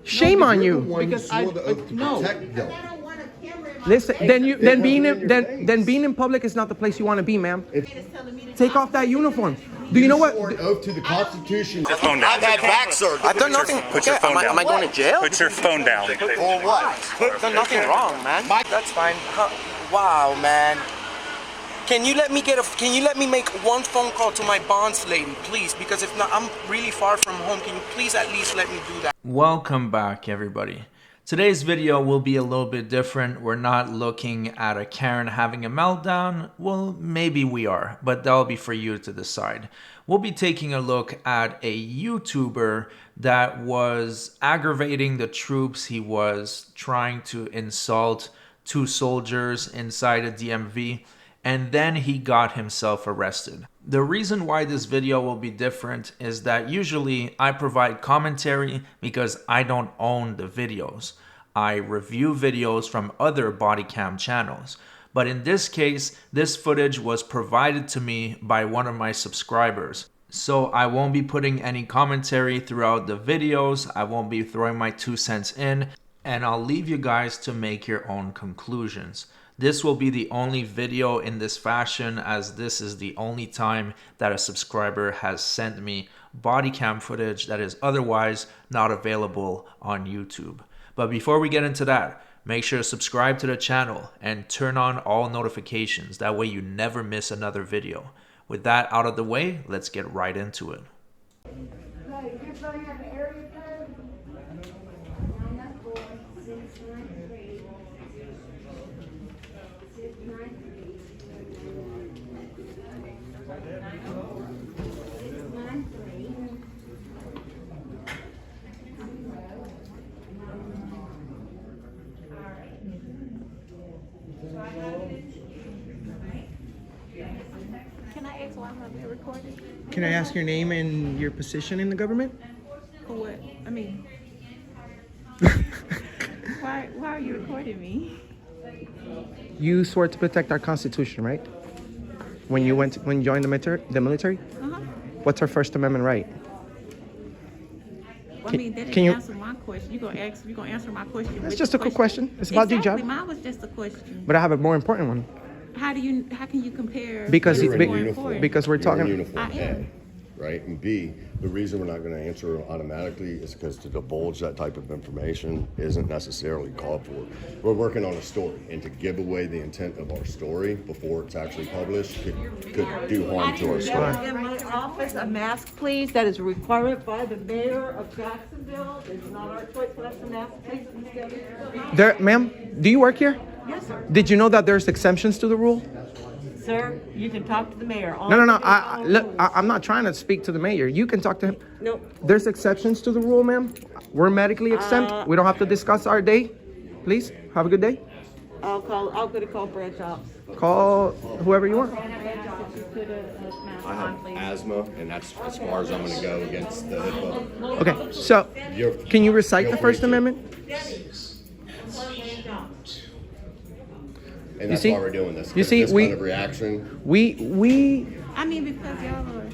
Shame on you. Because no. Listen, then being in public is not the place you want to be, ma'am. Take off that uniform. Do you know what? Swore an oath to the Constitution. Put your phone down. I've had back surgery. I've done nothing. Put your phone down. Am I going to jail? Put your phone down. For what? I've done nothing wrong, man. That's fine. Wow, man. Can you let me make one phone call to my bonds lady, please? Because if not, I'm really far from home. Can you please at least let me do that? Welcome back, everybody. Today's video will be a little bit different. We're not looking at a Karen having a meltdown. Well, maybe we are, but that'll be for you to decide. We'll be taking a look at a YouTuber that was aggravating the troops. He was trying to insult two soldiers inside a DMV, and then he got himself arrested. The reason why this video will be different is that usually I provide commentary because I don't own the videos. I review videos from other body cam channels. But in this case, this footage was provided to me by one of my subscribers. So I won't be putting any commentary throughout the videos. I won't be throwing my 2 cents in, and I'll leave you guys to make your own conclusions. This will be the only video in this fashion, as this is the only time that a subscriber has sent me body cam footage that is otherwise not available on YouTube. But before we get into that, make sure to subscribe to the channel and turn on all notifications. That way you never miss another video. With that out of the way, let's get right into it. Can I ask why I'm being recorded? Can I ask your name and your position in the government? For what? I mean, why are you recording me? You swore to protect our Constitution, right? When you joined the military? Uh-huh. What's our First Amendment right? Well, I mean, that didn't answer my question. You're gonna answer my question. It's just a quick question. It's about your job. Mine was just a question. But I have a more important one. How can you compare? Because You're in uniform. because we're You're talking. in uniform, I am. A, right? And B, the reason we're not going to answer automatically is because to divulge that type of information isn't necessarily called for. We're working on a story, and to give away the intent of our story before it's actually published could do harm to our story. In my office, a mask, please. That is required by the mayor of Jacksonville. It's not our choice, but that's a mask, please. Ma'am, do you work here? Yes, sir. Did you know that there's exemptions to the rule? Sir, you can talk to the mayor. No. I'm not trying to speak to the mayor. You can talk to him. No. There's exceptions to the rule, ma'am. We're medically exempt. We don't have to discuss our day. Please, have a good day. I'll go to call Brad Jobs. Call whoever you want. I have asthma, and that's as far as I'm going to go against the HIPAA. Okay, so can you recite the First Amendment? And that's why we're doing this. You see, this kind of reaction. I mean, because y'all are.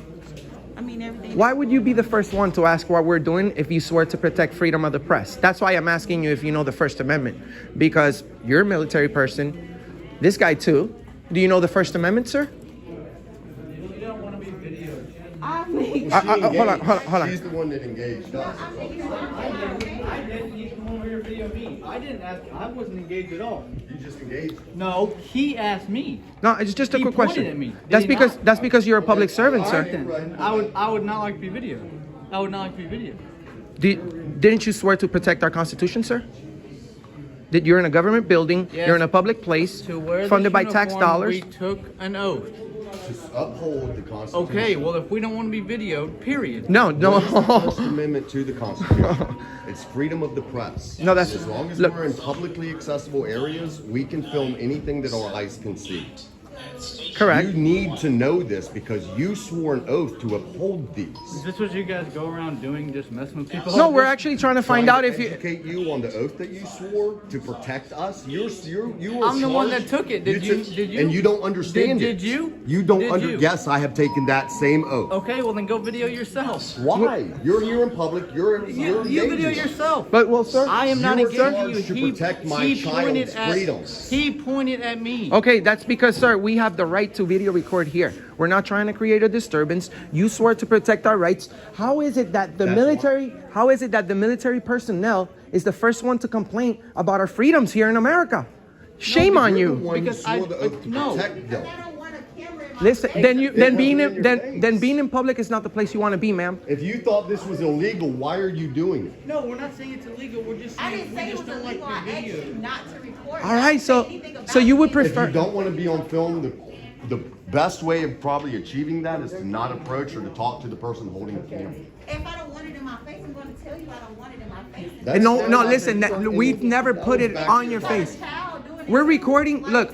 I mean, everything. Why would you be the first one to ask what we're doing if you swear to protect freedom of the press? That's why I'm asking you if you know the First Amendment. Because you're a military person. This guy too. Do you know the First Amendment, sir? You don't want to be videoed. Hold on. She's the one that engaged us. I didn't. You come over here video me. I didn't ask. I wasn't engaged at all. You just engaged. No, he asked me. No, it's just a quick question. At me. That's because you're a public servant, sir. Then. I would not like to be videoed. I would not like to be videoed. Didn't you swear to protect our Constitution, sir? That you're in a government building, yes. You're in a public place, to wear funded by uniform, tax dollars. We took an oath. To uphold the Constitution. Okay, well, if we don't want to be videoed, period. No. First Amendment to the Constitution. It's freedom of the press. No, that's as long as we're in publicly accessible areas, we can film anything that our eyes can see. Correct. You need to know this because you swore an oath to uphold these. Is this what you guys go around doing, just messing with people? No, we're actually trying to find out if you. Educate you on the oath that you swore to protect us. You were I'm the one charged- that took it. Did you? And you don't understand Did it. you? You don't Did you? Yes, I have taken that same oath. Okay, well then go video yourself. Why? You're here in public. You're You video yourself. But well, sir. I am not You were engaging charged you. to protect my pointed child's at, freedoms. He pointed at me. Okay, that's because, sir, we have the right to video record here. We're not trying to create a disturbance. You swore to protect our rights. How is it that the military personnel is the first one to complain about our freedoms here in America? Shame on you. Because I- no. Listen, then being in public is not the place you want to be, ma'am. If you thought this was illegal, why are you doing it? No, we're not saying it's illegal. We're just I saying didn't say we it just was don't like illegal. I the asked video. you not to record. All right, so So you would If prefer. you don't want to be on film, the best way of probably achieving that is to not approach or to talk to the person holding the camera. If I don't want it in my face, I'm going to tell you I don't want it in my face. That's No, still no, not listen. the- We've never put it on your face. We're recording. Look,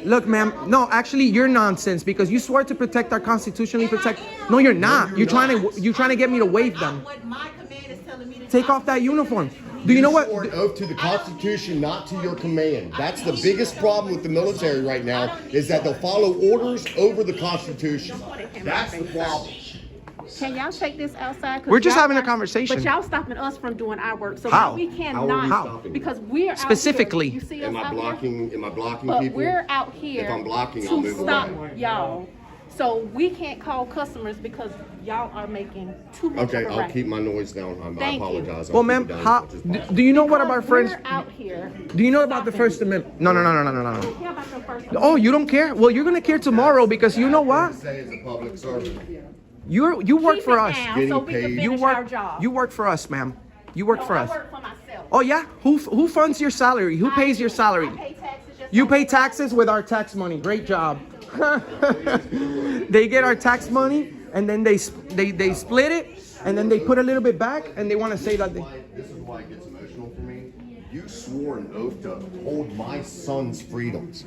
look, ma'am. No, actually, you're nonsense because you swore to protect our constitutionally protect. No, you're not. You're trying to get me to waive them. What my command is telling me to Take off that uniform. Do you know what? swore an oath to the Constitution, not to your command. That's the biggest problem with the military right now, is that they'll follow orders over the Constitution. That's the problem. Can y'all take this outside? 'Cause We're just y'all having a not- conversation. But y'all stopping us from doing our work. So How? we How are we cannot, stopping? because we're out Specifically. here. You see us Am I out here? blocking But people? we're out here If I'm blocking, to I'll move stop away. y'all. So we can't call customers because y'all are making too much Okay, of a I'll racket. keep my noise down. I Thank you. apologize. I'll Well, keep ma'am, it down how? as much as Do you know what Because about friends? we're out here. Do you know about the stopping First Amendment? No. I don't care about your First Amendment. Oh, you don't care? Well, you're gonna care tomorrow because you know what? Say as a public servant. You work Keep for it us. down Getting so we can paid. finish You our work. job. You work for us, ma'am. You work No, for I us. work for myself. Oh yeah? Who funds your salary? Who pays your salary? I pay taxes just You like pay everybody taxes with our tax money. Great job. They get our tax money and then they split it and then they put a little bit back and they want to say that they. This is why it gets emotional for me. You swore an oath to uphold my son's freedoms.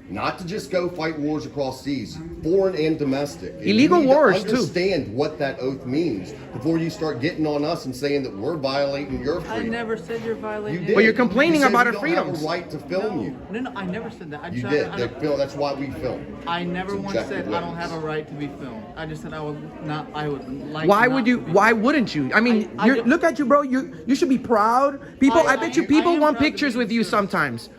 Not to just go fight wars across seas, foreign and domestic. And Illegal you need to wars, too. Understand what that oath means before you start getting on us and saying that we're violating your I freedom. never said you're violating. You did. Well, you're complaining You said about we our don't have freedoms. a right to film you. No, I never said that. You did. That's why we film. I never once Subjective said I don't witness. have a right to be filmed. I just said I would not. I would like. Why not would you? to be Why filmed. wouldn't you? I mean, I don't- look at you, bro. You should be proud. People, I bet you I people am want proud to pictures be with you here. sometimes,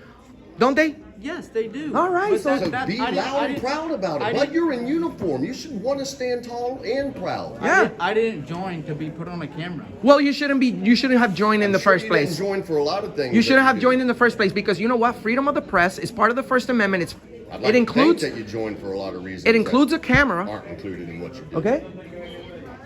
don't they? Yes, they do. All right, But so- So that- be I didn't- loud I and didn't- proud about I it. But didn't- you're in uniform. You should want to stand tall and proud. Yeah. I didn't join to be put on a camera. Well, you shouldn't be. You shouldn't have joined in the Sure first you didn't place. join for a lot of things. You that shouldn't have do. joined in the first place because you know what? Freedom of the press is part of the First Amendment. I'd like It to includes think that you joined for a lot of reasons. it includes a that camera. aren't included in what you did. Okay.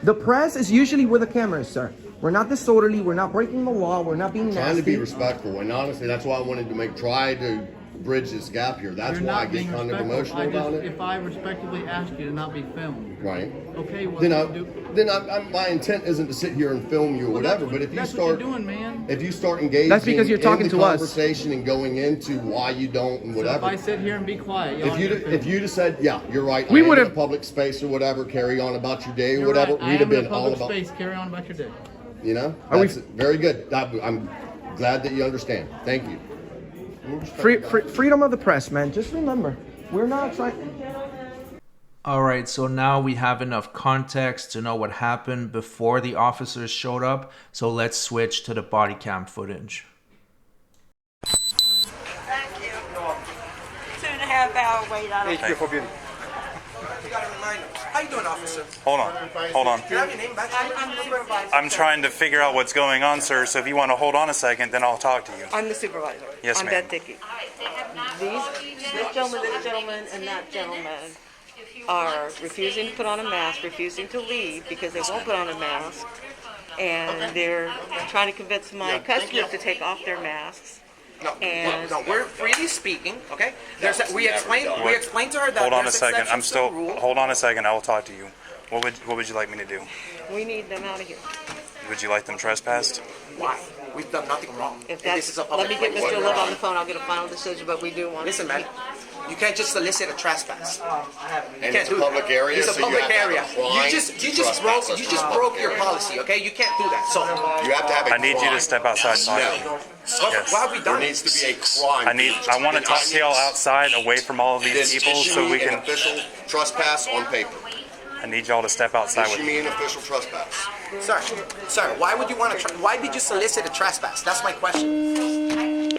The press is usually with a camera, sir. We're not disorderly. We're not breaking the law. We're not being Trying to be nasty. respectful, and honestly, that's why I wanted to try to bridge this gap here. That's You're why I not get being kind of respectful. emotional about it. If I respectively ask you to not be filmed, Right. okay, well Then my intent isn't to sit here and film you or whatever. But if you that's start what you're doing, man. if you start engaging That's because you're talking in the to us. conversation and going into why you don't and So if whatever. I sit here and be quiet, y'all If you'd have said, yeah, you're right, We I am would in a have- public space or whatever, carry on about your day or whatever, right, I we'd have am in been a public all about, space. Carry on about your day. you know? Are we- That's very good. I'm glad that you understand. Thank you. Freedom of the press, man. Just remember, we're not trying. Alright, so now we have enough context to know what happened before the officers showed up, so let's switch to the body cam footage. Thank you. 2.5 hour wait. I don't You gotta remind them. How you doing, officer? Hold on. Can I have your name back? I'm the supervisor. I'm trying to figure out what's going on, sir, so if you want to hold on a second, then I'll talk to you. I'm the supervisor. Yes, I'm ma'am. Beth Dickey. This gentleman, and that gentleman are refusing to put on a mask, refusing to leave because they won't put on a mask. And they're trying to convince my customers to take off their masks. And No, we're freely speaking, okay? We explained to her that Hold on a there's second. I'm exceptions to the still. rule. Hold on a second. I will talk to you. What would you like me to do? we need them out of here. Would you like them trespassed? Why? We've done nothing wrong. If And that's, this is a let public me get place. Mr. Love on the phone, I'll get a final decision, but we do want. Listen, man. You can't just solicit a trespass. And it's a public area, It's a so you public have to have a area. crime You to just trespass. broke your policy, okay? You can't do that. So You have to have a I need you to crime. step outside. No. Yes. why have we There done needs this? to be a crime. I want to talk to y'all outside, away from all of these Just people, issue so me we an can. official trespass on paper. I need y'all to step outside with Issue me. me an official trespass. Sir, why would you want to? Why did you solicit a trespass? That's my question.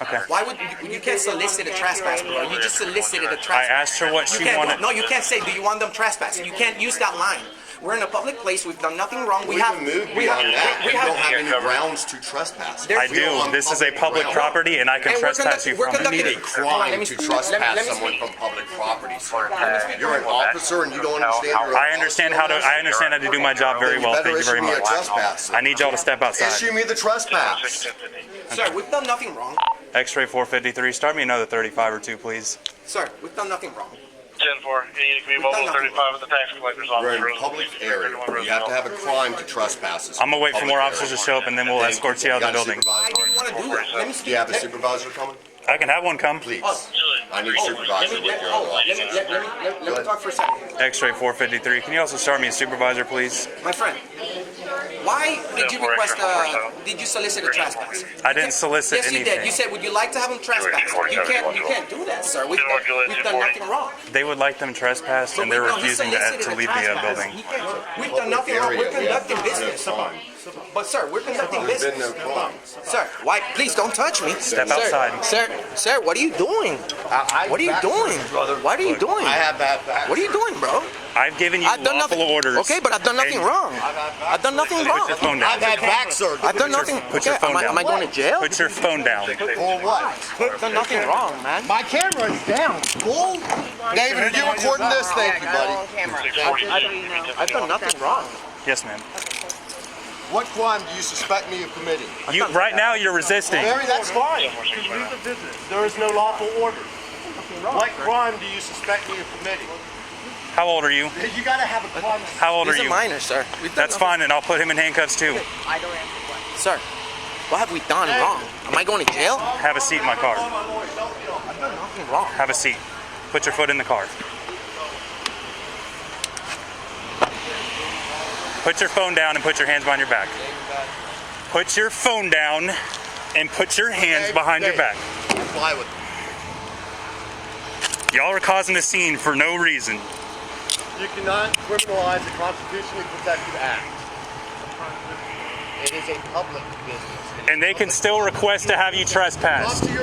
Okay. Why would you can't solicit a trespass, bro? You just solicited a trespass. I asked her what You she can't, wanted. no, you can't say, do you want them trespassing? You can't use that line. We're in a public place. We've done nothing wrong. We have moved beyond that. We don't have any grounds to trespass. I do. This is a public property, and I can And we're trespass you from You need it. a crime to trespass someone from public property, sir. You're an officer and you don't understand your I understand how to do my job very well. Thank you very much. I need y'all to step outside. Issue me the trespass. Sir, we've done nothing wrong. X-ray 453. Start me another 35 or 2, please. Sir, we've done nothing wrong. 10-4, you can be mobile 35 with the tax collector's We're office. in a public area. You have to have a crime to trespass. I'm gonna wait for more officers to show up, and then we'll escort you out of the building. Why do you want to do that? Let me Do speak. you have a supervisor coming? I can have one come. Please. I need a supervisor with your other officers. Let me talk for a second. X-ray 453. Can you also start me a supervisor, please? My friend, why did you request did you solicit a trespass? I didn't solicit Yes, you anything. did. You said, would you like to have them trespass? You can't do that, sir. We've done nothing wrong. They would like them trespassed, and they're No, he refusing solicited to a leave the trespass. building. He can't. We've done nothing wrong. We're conducting business. But sir, we're conducting There's been business. no crime. Sir, why? Please don't touch me. Step Sir, outside. Sir, what are you doing? What are you doing? What are you doing? I have bad back. What are you doing, bro? I've given you I've done lawful nothing. orders. Okay, but I've done nothing And- wrong. I've done nothing Put wrong. your phone down. I've had back, sir. I've done nothing. Put your Okay, phone down. am I going to jail? Put your phone down. For what? I've done nothing wrong, man. My camera is down. Bull. David, are you recording this? Thank you, buddy. I've done nothing wrong. Yes, ma'am. What crime do you suspect me of committing? Right now, you're resisting. Larry, that's fine. There is no lawful order. What crime do you suspect me of committing? How old are you? You gotta have a crime. How old are He's a you? minor, sir. We've done That's nothing- fine, and I'll put him in handcuffs too. Sir, what have we done wrong? Am I going to jail? Have a seat in my car. I've done nothing wrong. Have a seat. Put your foot in the car. Put your phone down and put your hands behind your back. Put your phone down and put your hands behind your back. Comply with it. Y'all are causing a scene for no reason. You cannot criminalize a constitutionally protected act. It is a public business. And they can still request to have you trespassed. We'll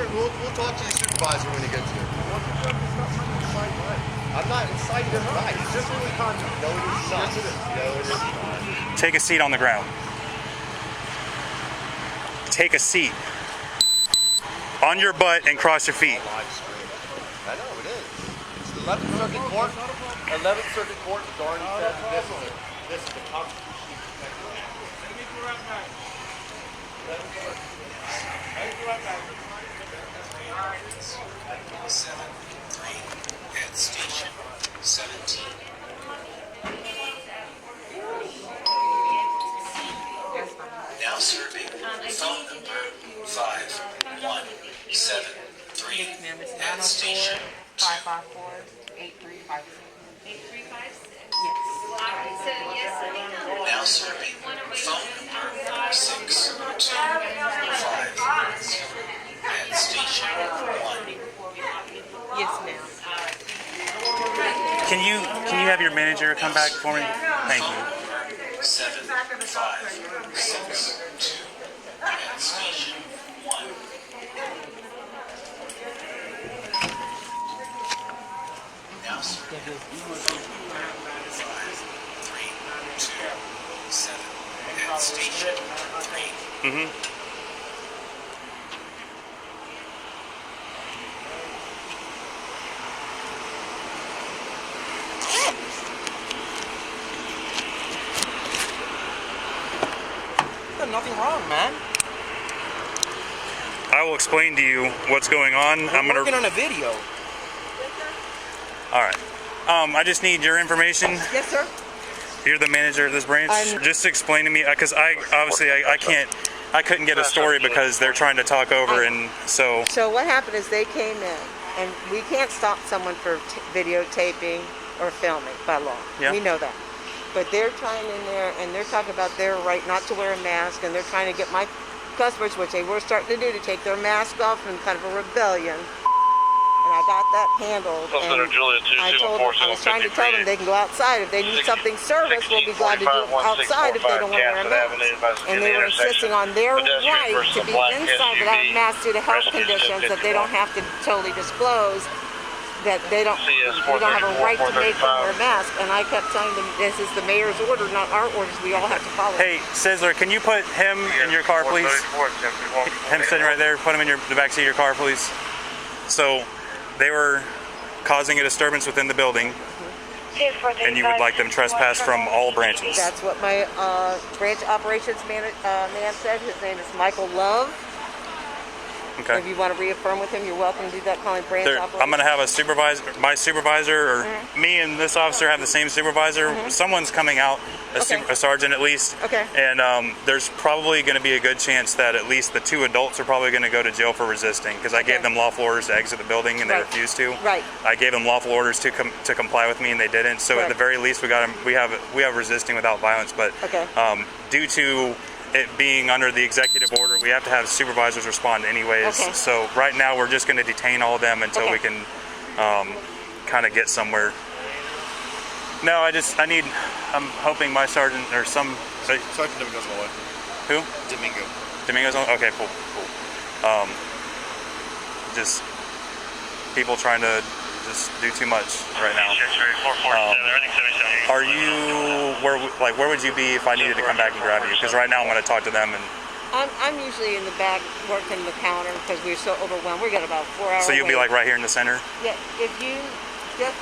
talk to your supervisor when he gets here. I'm not inciting him right. It's just really contact. No, it is not. No, it is not. Take a seat on the ground. Take a seat on your butt and cross your feet. I know it is. It's the 11th Circuit Court. 11th Circuit Court has already said that this is the constitutionally protected act. Station 17. Now serving phone number 5173 at station 2. 554-8356. Now serving phone number 6250 at station 1. Yes, ma'am. Can you have your manager come back for me? Thank you. 7562 at station 1. Now serving 5327 at station 3. Mm-hmm. I've done nothing wrong, man. I will explain to you what's going on. I'm We're working gonna. on a video. All right. I just need your information. Yes, sir. You're the manager of this branch? I'm- Just explain to me, because I couldn't get a story because they're trying to talk over, and so. So what happened is they came in, and we can't stop someone for videotaping or filming by law. Yeah. We know that. But they're trying in there, and they're talking about their right not to wear a mask, and they're trying to get my customers, which they were starting to do, to take their mask off in kind of a rebellion. And I got that handled. And I was trying to tell them they can go outside. If they need something service, we'll be glad to do it outside if they don't want to wear a mask. And they were insisting on their right to be inside without a mask due to health conditions that they don't have to totally disclose, that they don't have a right to make them wear a mask. And I kept telling them this is the mayor's order, not our orders. We all have to follow. Hey, Sizzler, can you put him in your car, please? Him sitting right there. Put him in the back seat of your car, please. So they were causing a disturbance within the building, and you would like them trespass from all branches. That's what my branch operations man said. His name is Michael Love. Okay. If you want to reaffirm with him, you're welcome to do that. Calling branch operations. I'm going to have a supervisor, my supervisor, or me and this officer have the same supervisor. Someone's coming out, a sergeant at least. Okay. And there's probably going to be a good chance that at least the 2 adults are probably going to go to jail for resisting, because I gave them lawful orders to exit the building and they refused to. Right. I gave them lawful orders to comply with me and they didn't. So at the very least, we have resisting without violence. But due to it being under the executive order, we have to have supervisors respond anyways. So right now we're just going to detain all of them until we can kind of get somewhere. No, I'm hoping my sergeant or some... Sergeant Domingo's on the way. Who? Domingo. Domingo's on? Okay, cool. Just people trying to just do too much right now. Are you, where would you be if I needed to come back and grab you? Because right now I'm going to talk to them. And I'm usually in the back working the counter because we're so overwhelmed. We got about 4 hours. So you'll be like right here in the center? Yeah, if you just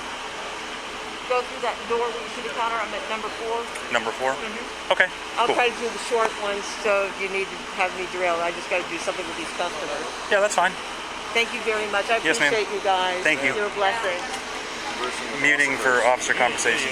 go through that door where you see the counter, I'm at number 4. Number 4? Okay, I'll cool. try to do the short ones, so if you need to have me derailed, I just got to do something with these customers. Yeah, that's fine. Thank you very much. I Yes, ma'am. appreciate you guys. Thank you. You're a blessing. Muting for officer conversation.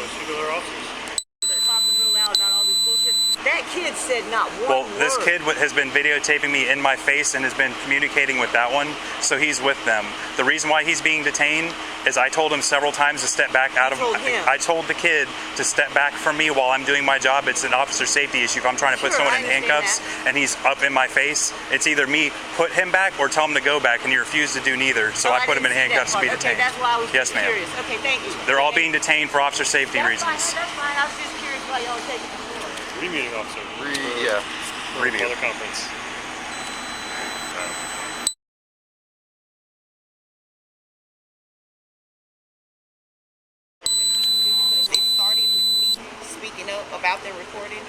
That kid said not one Well, word. this kid has been videotaping me in my face and has been communicating with that one, so he's with them. The reason why he's being detained is I told him several times to step back out of... I told the kid to step back from me while I'm doing my job. It's an officer safety issue. If I'm trying to put someone in handcuffs and he's up in my face, it's either me put him back or tell him to go back, and he refused to do neither, so I put him in handcuffs to be detained. Okay, that's why I was Yes, ma'am. curious. Okay, thank you. They're all being detained for officer safety reasons. That's fine. I was just curious why y'all take it. Re-meeting officer. Review. Other conference. They started with me speaking up about their recording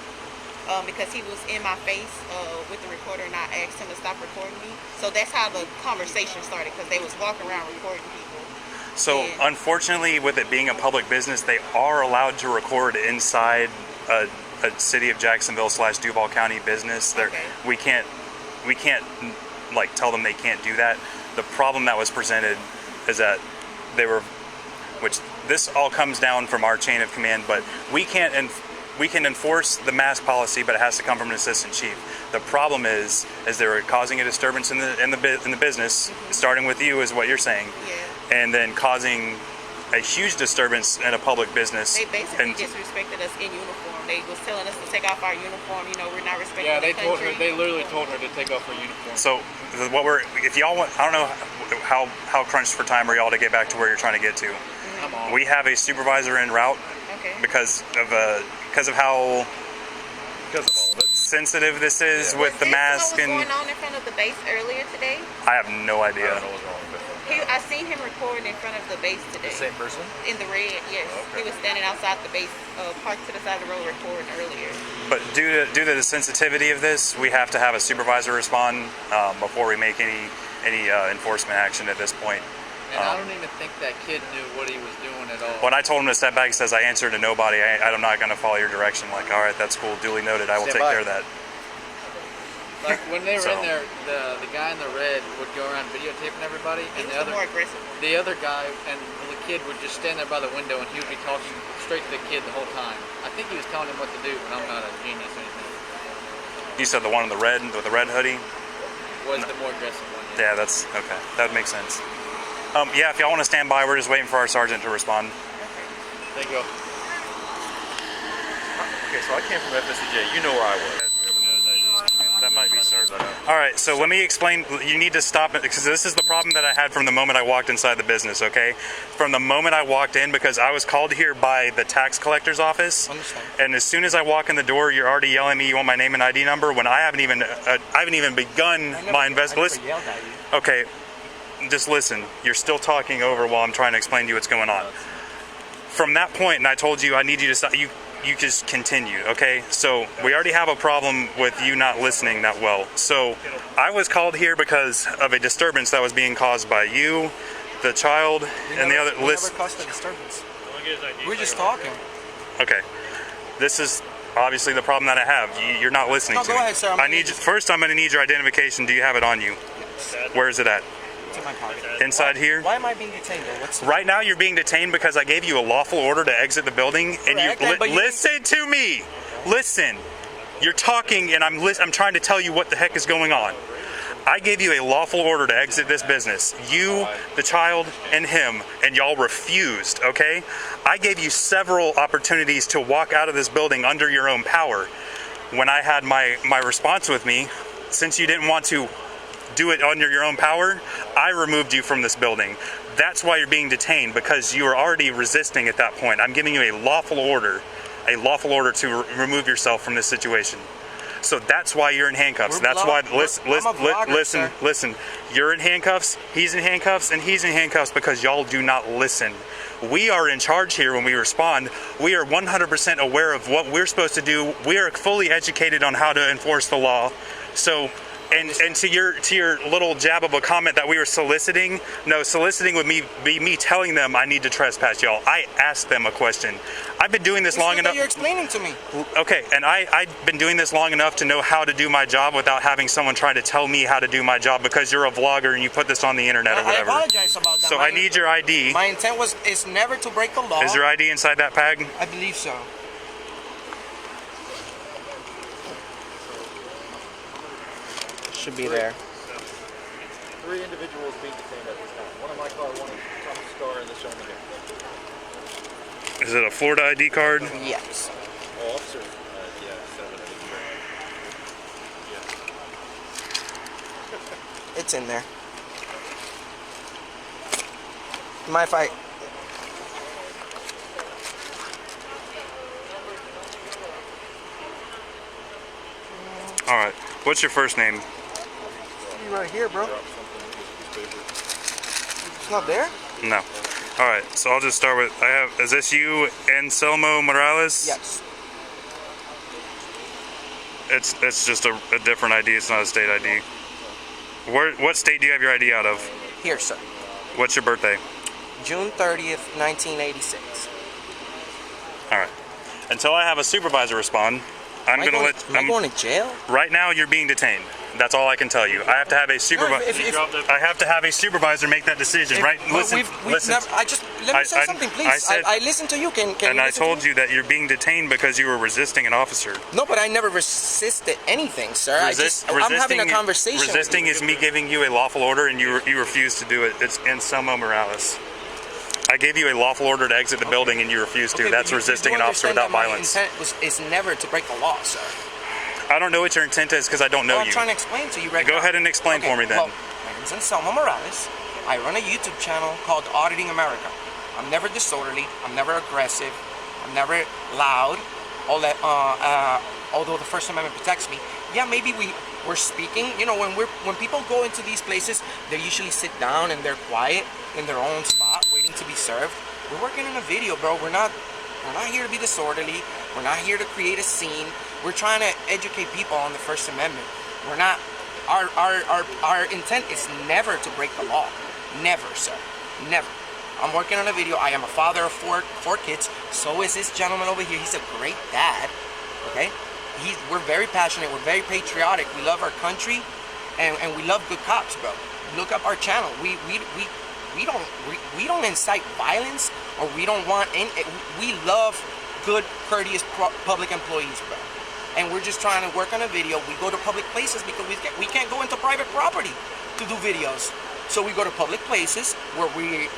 because he was in my face with the recorder, and I asked him to stop recording me. So that's how the conversation started, because they was walking around recording people. So unfortunately, with it being a public business, they are allowed to record inside a city of Jacksonville / Duval County business. We can't like tell them they can't do that. The problem that was presented is that they were, which this all comes down from our chain of command, but we can enforce the mask policy, but it has to come from an assistant chief. The problem is they were causing a disturbance in the business, starting with you is what you're saying, and then causing a huge disturbance in a public business. They basically disrespected us in uniform. They was telling us to take off our uniform. You know, we're not respecting the country. They literally told her to take off her uniform. So what if y'all want, I don't know how crunched for time are y'all to get back to where you're trying to get to. We have a supervisor en route because of how sensitive this is with the mask. What was and going on in front of the base earlier today? I have no idea. I don't know what's wrong with it. I seen him recording in front of the base today. The same person? In the red, yes. He was standing outside the base, parked to the side of the road recording earlier. But due to the sensitivity of this, we have to have a supervisor respond before we make any enforcement action at this point. And I don't even think that kid knew what he was doing at all. When I told him to step back, he says, I answered to nobody. I'm not going to follow your direction. I'm like, all right, that's cool. Duly noted. I will take care of that. Like when they were So- in there, the guy in the red would go around videotaping everybody, and the other guy and the kid would just stand there by the window, and he would be talking straight to the kid the whole time. I think he was telling him what to do, but I'm not a genius or anything. You said the one in the red with the red hoodie? Was the more aggressive one? Yeah, that's okay. That makes sense. Yeah, if y'all want to stand by, we're just waiting for our sergeant to respond. Thank you. Okay, so I came from FSCJ. You know where I was. That might be sir. All right, so let me explain. You need to stop it because this is the problem that I had from the moment I walked inside the business, okay? From the moment I walked in, because I was called here by the tax collector's office. Understand. And as soon as I walk in the door, you're already yelling at me, you want my name and ID number when I haven't even begun my investigation. Yelled at you. Okay, just listen. You're still talking over while I'm trying to explain to you what's going on. From that point, and I told you I need you to stop. You just continued, okay? So we already have a problem with you not listening that well. So I was called here because of a disturbance that was being caused by you, the child, and the other. We never caused a disturbance. We're just talking. Okay, this is obviously the problem that I have. You're not listening No, to go me. ahead, sir. I need you, first. I'm going to need your identification. Do you have it on you? Where is it at? It's in my pocket. Inside here? Why am I being detained though? What's Right now, you're being detained because I gave you a lawful order to exit the building, and Correct, but you listen to me. Listen, you're talking, and I'm trying to tell you what the heck is going on. I gave you a lawful order to exit this business. You, the child, and him, and y'all refused. Okay? I gave you several opportunities to walk out of this building under your own power. When I had my response with me, since you didn't want to do it under your own power, I removed you from this building. That's why you're being detained, because you were already resisting at that point. I'm giving you a lawful order to remove yourself from this situation. So that's why you're in handcuffs. That's why, listen, you're in handcuffs, he's in handcuffs, and he's in handcuffs because y'all do not listen. We are in charge here when we respond. We are 100% aware of what we're supposed to do. We are fully educated on how to enforce the law. So, and to your little jab of a comment that we were soliciting, no, soliciting would be me telling them I need to trespass y'all. I asked them a question. I've been doing this long enough. You're explaining to me. Okay, and I've been doing this long enough to know how to do my job without having someone try to tell me how to do my job because you're a vlogger and you put this on the internet or whatever. I apologize about that. So I need your ID. My intent is never to break the law. Is your ID inside that bag? I believe so. Should be there. 3 individuals being detained at this time. One in my car, one in Thomas' car, and this gentleman here. Is it a Florida ID card? Yes. Oh, officer. Yeah, 7. It's in there. Mind if I... All right. What's your first name? Right here, bro. It's not there? No. All right. So I'll just start with. Is this you, Anselmo Morales? Yes. It's just a different ID. It's not a state ID. What state do you have your ID out of? Here, sir. What's your birthday? June 30th, 1986. All right. Until I have a supervisor respond, I'm going to let. Am I going to jail? Right now, you're being detained. That's all I can tell you. I have to have a supervisor. I have to have a supervisor make that decision, right? Listen. Let me say something, please. I listened to you. And I told you that you're being detained because you were resisting an officer. No, but I never resisted anything, sir. I'm having a conversation. Resisting is me giving you a lawful order, and you refuse to do it. It's Anselmo Morales. I gave you a lawful order to exit the building, and you refused to. That's resisting an officer without violence. My intent is never to break the law, sir. I don't know what your intent is because I don't know you. I'm trying to explain to you right now. Go ahead and explain for me then. Well, my name's Anselmo Morales. I run a YouTube channel called Auditing America. I'm never disorderly. I'm never aggressive. I'm never loud. Although the First Amendment protects me. Yeah, maybe we're speaking. You know, when people go into these places, they usually sit down and they're quiet in their own spot, waiting to be served. We're working on a video, bro. We're not here to be disorderly. We're not here to create a scene. We're trying to educate people on the First Amendment. We're not. Our intent is never to break the law. Never, sir. Never. I'm working on a video. I am a father of four kids. So is this gentleman over here. He's a great dad. Okay. we're very passionate. We're very patriotic. We love our country, and we love good cops, bro. Look up our channel. We don't incite violence, or we don't want any. We love good, courteous public employees, bro. And we're just trying to work on a video. We go to public places because we can't go into private property to do videos. So we go to public places where we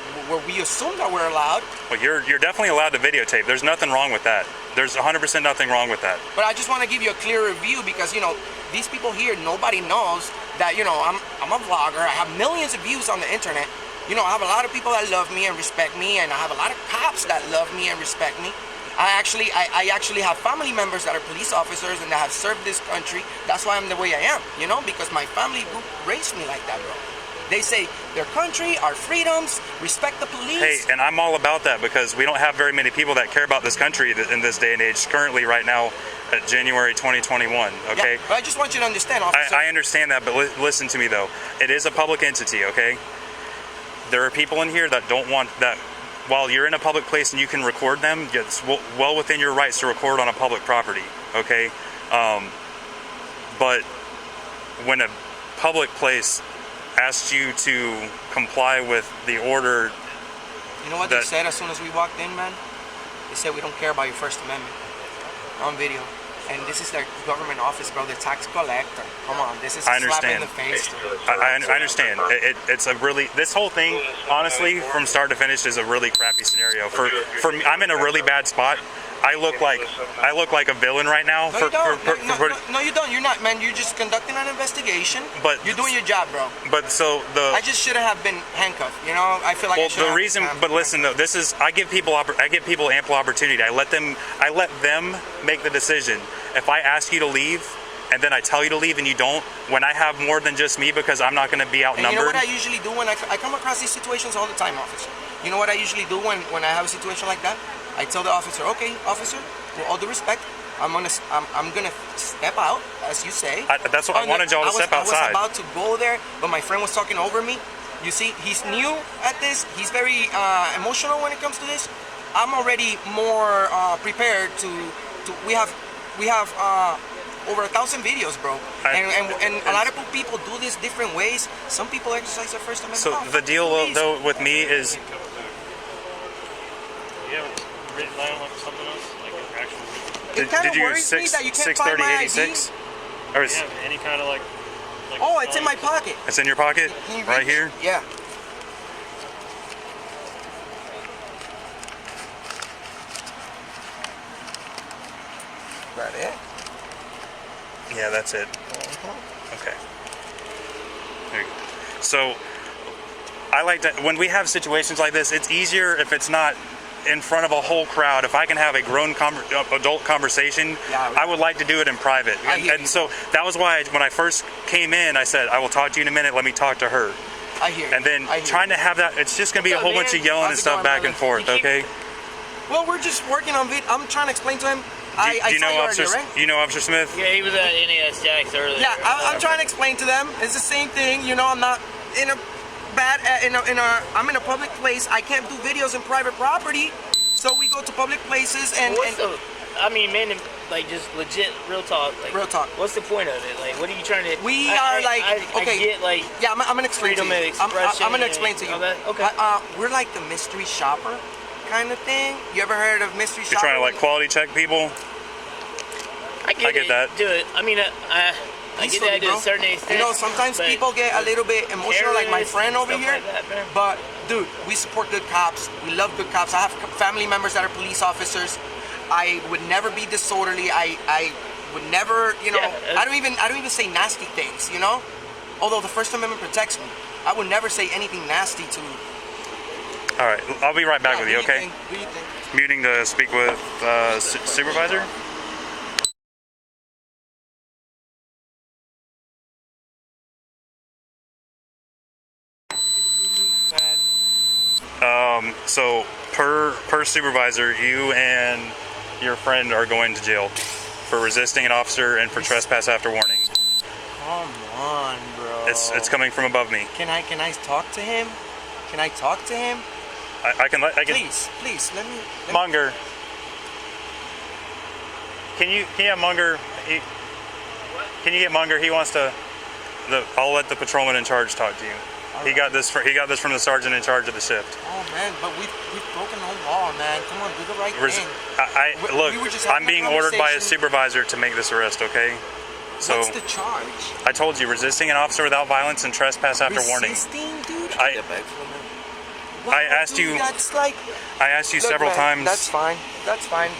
assume that we're allowed. Well, you're definitely allowed to videotape. There's nothing wrong with that. There's 100% nothing wrong with that. But I just want to give you a clearer view because, you know, these people here, nobody knows that, you know, I'm a vlogger. I have millions of views on the internet. You know, I have a lot of people that love me and respect me, and I have a lot of cops that love me and respect me. I actually have family members that are police officers and that have served this country. That's why I'm the way I am, you know, because my family raised me like that, bro. They say their country, our freedoms, respect the police. Hey, and I'm all about that because we don't have very many people that care about this country in this day and age, currently right now at January 2021, okay? Yeah, but I just want you to understand, officer. I understand that, but listen to me though. It is a public entity, okay? There are people in here that don't want that. While you're in a public place and you can record them, it's well within your rights to record on a public property, okay? But when a public place asks you to comply with the order... You know what they said as soon as we walked in, man? They said, we don't care about your First Amendment. On video. And this is their government office, bro. The tax collector. Come on, this is a slap in the face. I understand. It's a really... This whole thing, honestly, from start to finish, is a really crappy scenario. For me, I'm in a really bad spot. I look like a villain right now. No, you don't. You're not, man. You're just conducting an investigation. But you're doing your job, bro. But so I just shouldn't have been handcuffed. You know, I feel like. Well, the reason. But listen, though, this is. I give people ample opportunity. I let them make the decision. If I ask you to leave, and then I tell you to leave, and you don't, when I have more than just me, because I'm not going to be outnumbered. And you know what I usually do when I come across these situations all the time, officer. You know what I usually do when I have a situation like that? I tell the officer, okay, officer, with all due respect, I'm gonna step out, as you say. That's what I wanted y'all to step outside. I was about to go there, but my friend was talking over me. You see, he's new at this. He's very emotional when it comes to this. I'm already more prepared to. We have over 1,000 videos, bro, and a lot of people do this different ways. Some people exercise their First Amendment. So the deal though with me is. Written down like something else, like an actual. Did you use 63086? Or yeah, any kind of like oh, it's in my pocket. It's in your pocket, right here. Yeah. That it? Yeah, that's it. Okay. There you go. So I like to, when we have situations like this, it's easier if it's not in front of a whole crowd. If I can have a grown adult conversation, I would like to do it in private. And so that was why when I first came in, I said, I will talk to you in a minute, let me talk to her. I hear you. And then trying to have that, it's just going to be a whole bunch of yelling and stuff back and forth, okay? Well, we're just working on video. I'm trying to explain to him. You know Officer Smith? Yeah, he was at NAS Jax earlier. Yeah, I'm trying to explain to them. It's the same thing. You know, I'm not in a I'm in a public place. I can't do videos in private property, so we go to public places and. I mean, man, like just legit, real talk. Like, real talk. What's the point of it? Like, what are you trying to? I get like. Yeah, I'm gonna explain to you. I'm gonna explain to you. Okay. We're like the mystery shopper kind of thing. You ever heard of mystery shopper? You're trying to like quality check people. I get that. Do it. I mean, I get that to a certain extent. You know, sometimes people get a little bit emotional, like my friend over here. Like that, but dude, we support good cops. We love good cops. I have family members that are police officers. I would never be disorderly. I would never, you know. Yeah, I don't even say nasty things, you know. Although the First Amendment protects me, I would never say anything nasty to. All right, I'll be right back with you. Okay. What do you think? Muting to speak with supervisor. So per supervisor, you and your friend are going to jail for resisting an officer and for trespass after warning. Come on, bro. It's coming from above me. Can I talk to him? Can I talk to him? I can. Please, let me. Munger. Can you have Munger Can you get Munger? He wants to. I'll let the patrolman in charge talk to you. He got this from the sergeant in charge of the shift. Oh man, but we've broken no law, man. Come on, do the right thing. Look, I'm being ordered by a supervisor to make this arrest. Okay. So what's the charge? I told you, resisting an officer without violence and trespass after warning. Resisting, dude. I asked you. That's like. I asked you several times. That's fine. That's fine.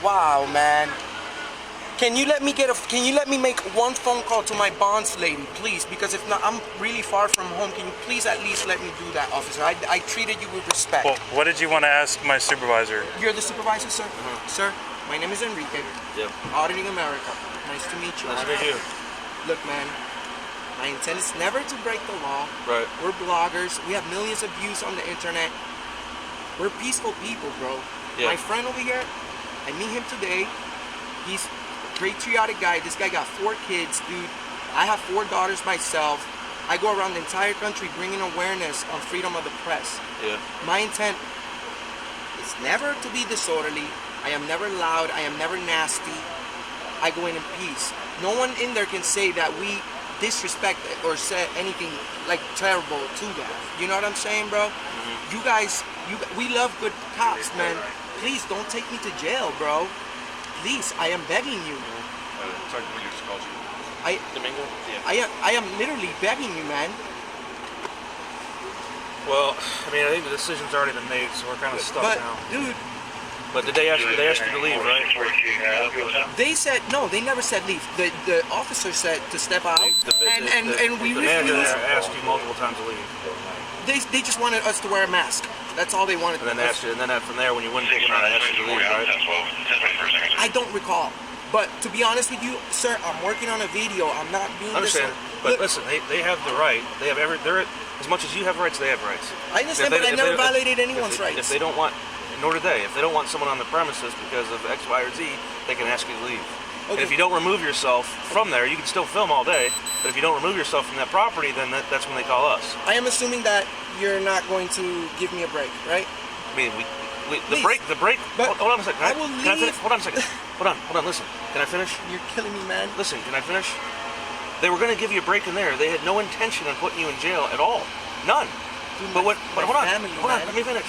Wow, man. Can you let me make one phone call to my bonds lady, please? Because if not, I'm really far from home. Can you please at least let me do that, officer? I treated you with respect. Well, what did you want to ask my supervisor? You're the supervisor, sir? Sir, my name is Enrique. Yep. Auditing America. Nice to meet you. Nice to meet you. Look, man, my intent is never to break the law. Right. We're bloggers. We have millions of views on the internet. We're peaceful people, bro. Yeah. My friend over here, I meet him today. He's patriotic guy. This guy got 4 kids, dude. I have 4 daughters myself. I go around the entire country bringing awareness on freedom of the press. Yeah. My intent is never to be disorderly. I am never loud. I am never nasty. I go in peace. No one in there can say that we disrespect or said anything like terrible to them. You know what I'm saying, bro? You guys, we love good cops, man. Please don't take me to jail, bro. Please, I am begging you. Sorry, we just called you. Domingo? Yeah. I am literally begging you, man. Well, I mean, I think the decision's already been made, so we're kind of stuck now. Dude. But did they ask you to leave, right? They said no. They never said leave. The officer said to step out, and we the manager refused. asked you multiple times to leave. They just wanted us to wear a mask. That's all they wanted. And then asked you, and then from there, when you wouldn't take them out, they asked you to leave, right? I don't recall. But to be honest with you, sir, I'm working on a video. I'm not being. I understand. But listen, they have the right. They have they're as much as you have rights, they have rights. I understand, but I never violated anyone's rights. If they don't want, nor do they. If they don't want someone on the premises because of X, Y, or Z, they can ask you to leave. Okay. And if you don't remove yourself from there, you can still film all day. But if you don't remove yourself from that property, then that's when they call us. I am assuming that you're not going to give me a break, right? I mean, the break. Hold on a second. I will leave. Hold on a second. Hold on. Listen. Can I finish? You're killing me, man. Listen. Can I finish? They were going to give you a break in there. They had no intention of putting you in jail at all. None. Dude, but hold on. Family, Hold on. Let me finish.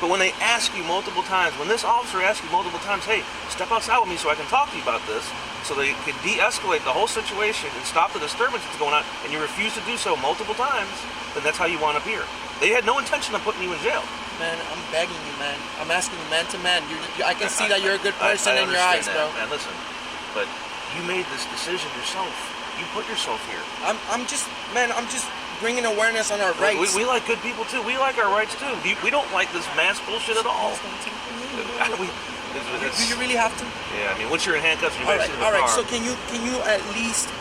But when they ask you multiple times, when this officer asks you multiple times, hey, step outside with me so I can talk to you about this, so they could de-escalate the whole situation and stop the disturbance that's going on, and you refuse to do so multiple times, then that's how you wind up here. They had no intention of putting you in jail. Man, I'm begging you, man. I'm asking you man to man. I can see that you're a good person in your eyes, bro. Man, listen, but you made this decision yourself. You put yourself here. I'm just bringing awareness on our rights. We like good people too. We like our rights too. We don't like this mass bullshit at all. Do you really have to? Yeah, I mean, once you're in handcuffs, you're basically in the car. All right. So can you at least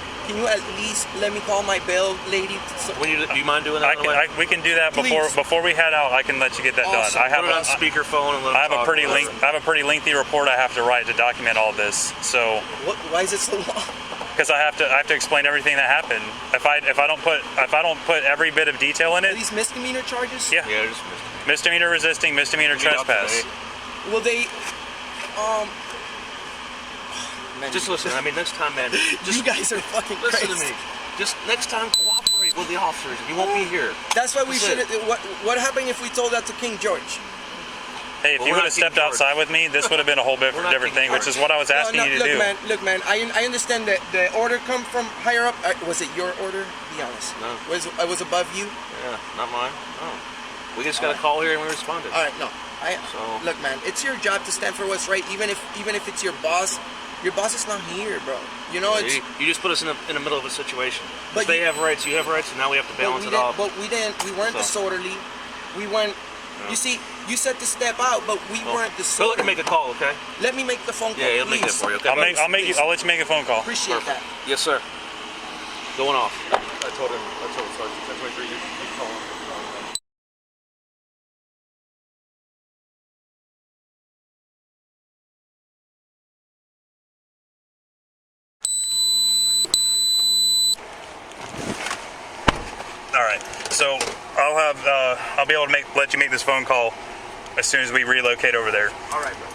let me call my bail lady? Do you mind doing that? We can do that before we head out. I can let you get that done. I have it on speakerphone and let I have a pretty lengthy report I have to write to document all this. So why is it so long? Because I have to explain everything that happened. If I don't put every bit of detail in it. Are these misdemeanor charges? Yeah. Yeah, just misdemeanor resisting, misdemeanor trespass. Will they? Man, just listen. I mean, next time, man. You guys are fucking crazy. Listen to me. Just next time, cooperate with the officers. You won't be here. That's why we should. What happened if we told that to King George? Hey, if you would have stepped outside with me, this would have been a whole different thing, which is what I was asking you to do. Look, man. I understand that the order come from higher up. Was it your order? Be honest. No. I was above you. Yeah, not mine. No. We just got a call here and we responded. All right, no. Look, man. It's your job to stand for what's right, even if it's your boss. Your boss is not here, bro. You know, you just put us in the middle of a situation. But they have rights, you have rights, and now we have to balance it all. But we weren't disorderly. We weren't. No. You see, you said to step out, but we weren't disorderly. So let me make a call, okay? Let me make the phone call. Yeah, I'll make that for you. Okay. I'll let you make a phone call. Appreciate that. Yes, sir. Going off. I told Sergeant 1023 you call him. All right, so I'll be able to let you make this phone call as soon as we relocate over there. All right, bro.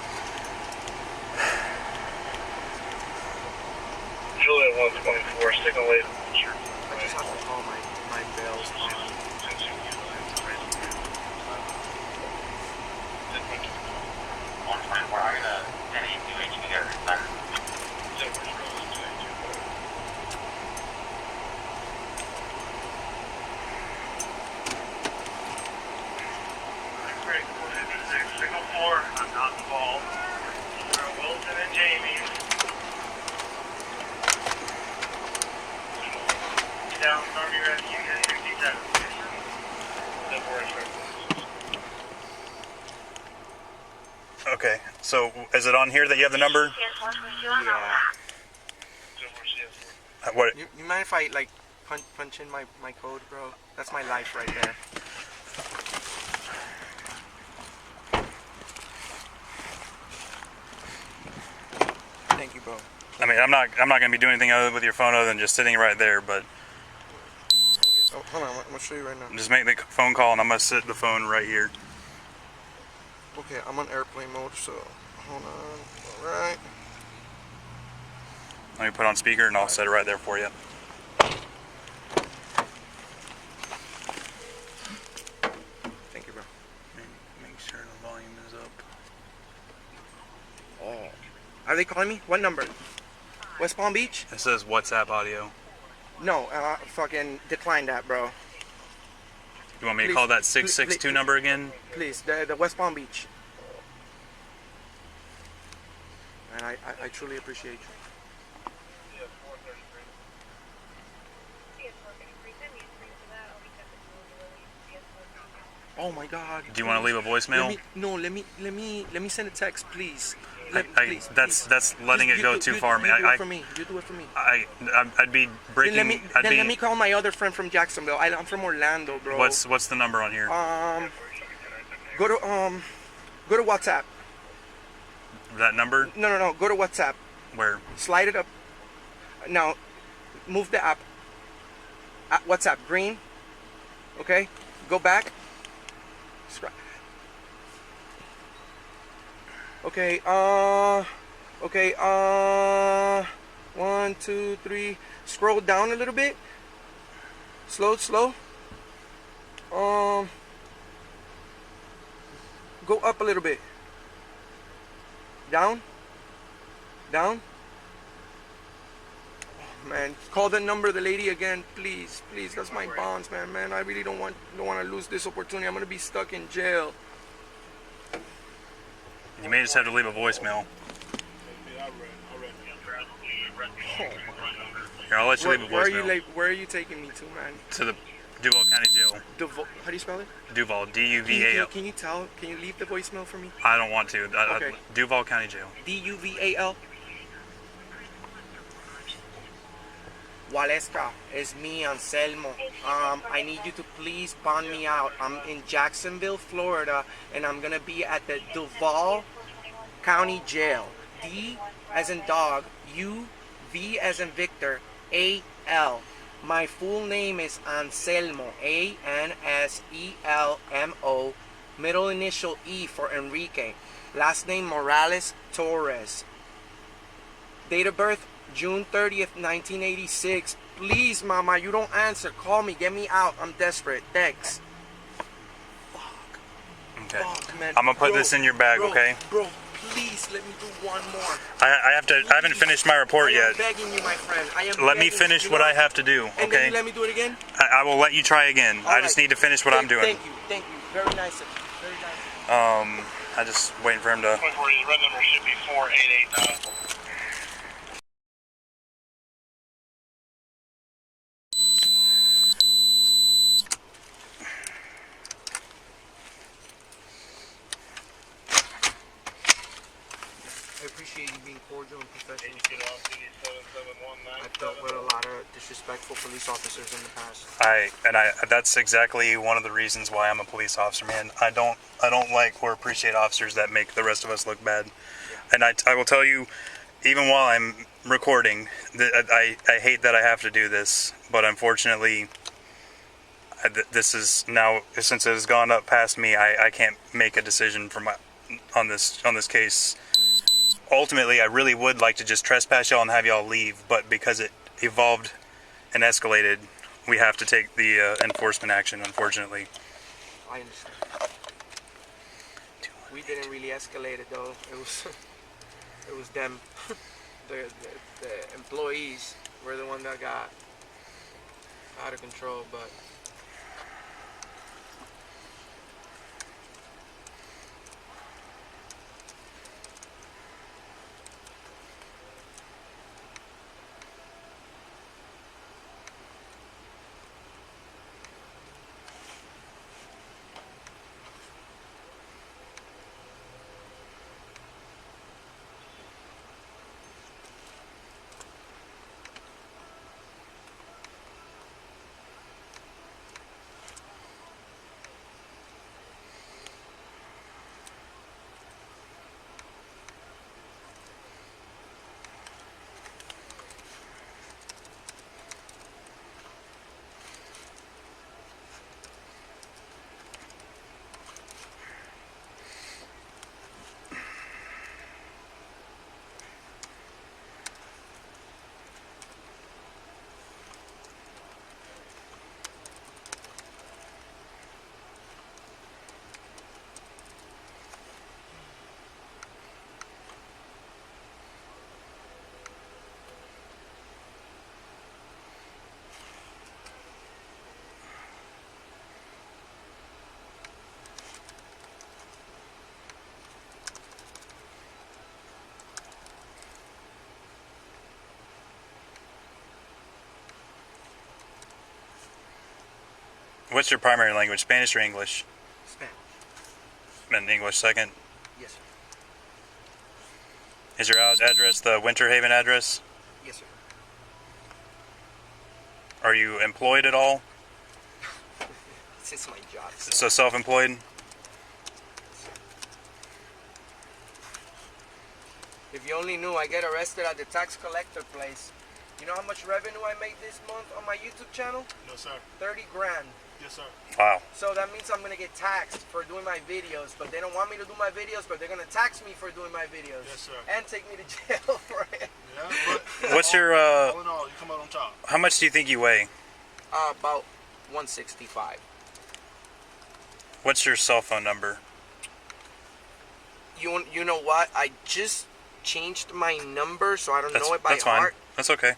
124, signal late. I just have to call my bails on. Signal 4, I'm not involved. Wilson and Jamie. Down, Army Rescue, 67. Okay, so is it on here that you have the number? Yeah. What? You mind if I like punch in my code, bro? That's my life right there. Thank you, bro. I mean, I'm not gonna be doing anything other with your phone other than just sitting right there, but Oh, hold on, I'm gonna show you right now. just make the phone call and I'm gonna sit the phone right here. Okay, I'm on airplane mode, so hold on. All right. Let me put on speaker and I'll set it right there for you. Thank you, bro. Make sure the volume is up. Oh. Are they calling me? What number? West Palm Beach? It says WhatsApp audio. No, fucking decline that, bro. You want me to call that 662 number again? Please, the West Palm Beach. And I truly appreciate you. Oh my God. Do you want to leave a voicemail? Let me send a text, please. Please. That's letting it go too far. You do it for me. You do it for me. I'd be breaking. Let me call my other friend from Jacksonville. I'm from Orlando, bro. What's the number on here? Go to WhatsApp. That number? No. Go to WhatsApp. Where? Slide it up. Now, move the app. WhatsApp green. Okay. Go back. Okay, 1, 2, 3. Scroll down a little bit. Slow. Go up a little bit. Down. Oh, man, call the number of the lady again, please. That's my bonds, man. I really don't want to lose this opportunity. I'm gonna be stuck in jail. You may just have to leave a voicemail. Here, I'll let you leave a voicemail. Where are you taking me to, man? To the Duval County Jail. How do you spell it? Duval, D-U-V-A-L. Can you leave the voicemail for me? I don't want to. Okay. Duval County Jail. D-U-V-A-L. Waleska, it's me, Anselmo. I need you to please bond me out. I'm in Jacksonville, Florida, and I'm gonna be at the Duval County Jail. D as in dog, U, V as in Victor, A-L. My full name is Anselmo, A-N-S-E-L-M-O. Middle initial E for Enrique. Last name Morales Torres. Date of birth June 30th, 1986. Please, mama, you don't answer. Call me. Get me out. I'm desperate. Thanks. Fuck. Okay. Fuck, man. I'm gonna put this in your bag, okay? Bro, please let me do one more. I haven't finished my report yet. I'm begging you, my friend. Let me finish what I have to do, okay? And then you let me do it again? I will let you try again. All I just need to finish what I'm doing. Thank you. Very nice of you. Very nice of you. I just waiting for him to. Red number should be 4889. I appreciate you being cordial and professional. I dealt with a lot of disrespectful police officers in the past. That's exactly one of the reasons why I'm a police officer, man. I don't like or appreciate officers that make the rest of us look bad. And I will tell you, even while I'm recording, I hate that I have to do this, but unfortunately, this is now, since it has gone up past me, I can't make a decision on this case. Ultimately, I really would like to just trespass y'all and have y'all leave, but because it evolved and escalated, we have to take the enforcement action, unfortunately. I understand. We didn't really escalate it though. It was them. the employees were the one that got out of control, but What's your primary language, Spanish or English? Spanish. And English second? Yes, sir. Is your address the Winter Haven address? Yes, sir. Are you employed at all? It's my job. So self-employed? If you only knew, I get arrested at the tax collector place. You know how much revenue I made this month on my YouTube channel? No, sir. 30 grand. Yes, sir. Wow. So that means I'm gonna get taxed for doing my videos, but they don't want me to do my videos, but they're gonna tax me for doing my videos. Yes, sir. And take me to jail for it. Yeah, but What's your, all in all, you come out on top. how much do you think you weigh? About 165. What's your cell phone number? You know what? I just changed my number, so I don't know it by That's fine. heart. That's okay.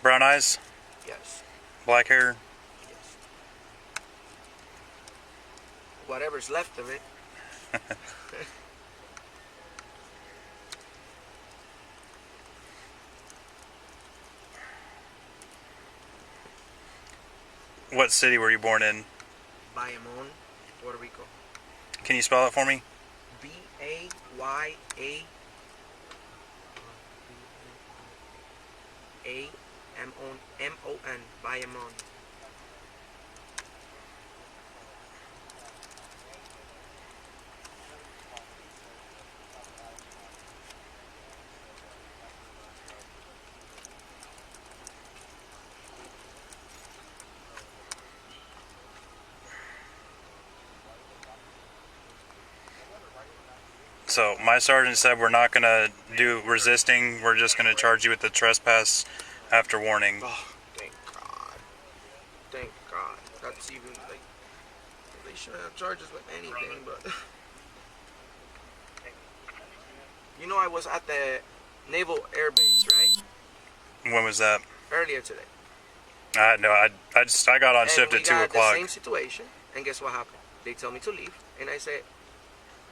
Brown eyes? Yes. Black hair? Yes. Whatever's left of it. What city were you born in? Bayamon, Puerto Rico. Can you spell it for me? B-A-Y-A A-M-O-N, Bayamon. So my sergeant said we're not going to do resisting. We're just going to charge you with the trespass after warning. Oh, thank God. Thank God. That's even like, they shouldn't have charged us with anything, but you know I was at the Naval Air Base, right? When was that? Earlier today. No, I got on shift at 2 The o'clock. same situation, and guess what happened? They tell me to leave, and I said,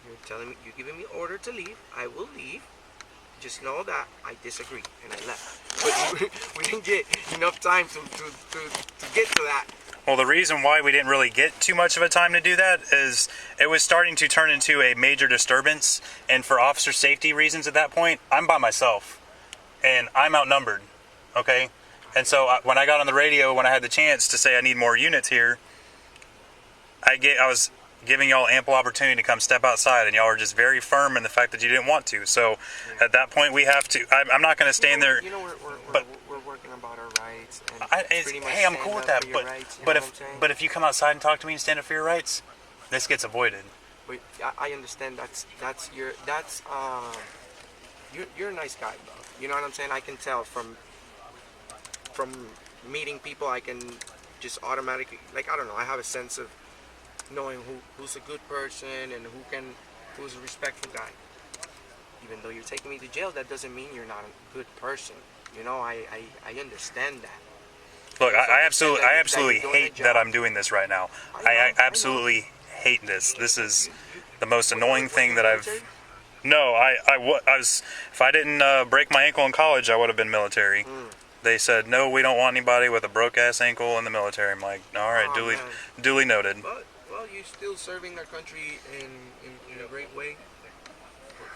"You're telling me, you're giving me order to leave. I will leave. Just know that I disagree," and I left. But we didn't get enough time to get to that. Well, the reason why we didn't really get too much of a time to do that is it was starting to turn into a major disturbance, and for officer safety reasons at that point, I'm by myself, and I'm outnumbered, okay? And so when I got on the radio, when I had the chance to say I need more units here, I was giving y'all ample opportunity to come step outside, and y'all were just very firm in the fact that you didn't want to. So at that point, we have to. I'm not going to stand there. You know, we're working about our rights. And hey, I'm cool with that. But if you come outside and talk to me and stand up for your rights, this gets avoided. But I understand you're a nice guy, bro. You know what I'm saying? I can tell from from meeting people, I can just automatically, like, I don't know, I have a sense of knowing who's a good person and who's a respectful guy. Even though you're taking me to jail, that doesn't mean you're not a good person. You know, I understand that. Look, I absolutely hate that I'm doing this right now. I absolutely hate this. This is the most annoying thing that I've... No, I was... If I didn't break my ankle in college, I would have been military. They said, no, we don't want anybody with a broke-ass ankle in the military. I'm like, all right, duly noted. But, well, you're still serving our country in a great way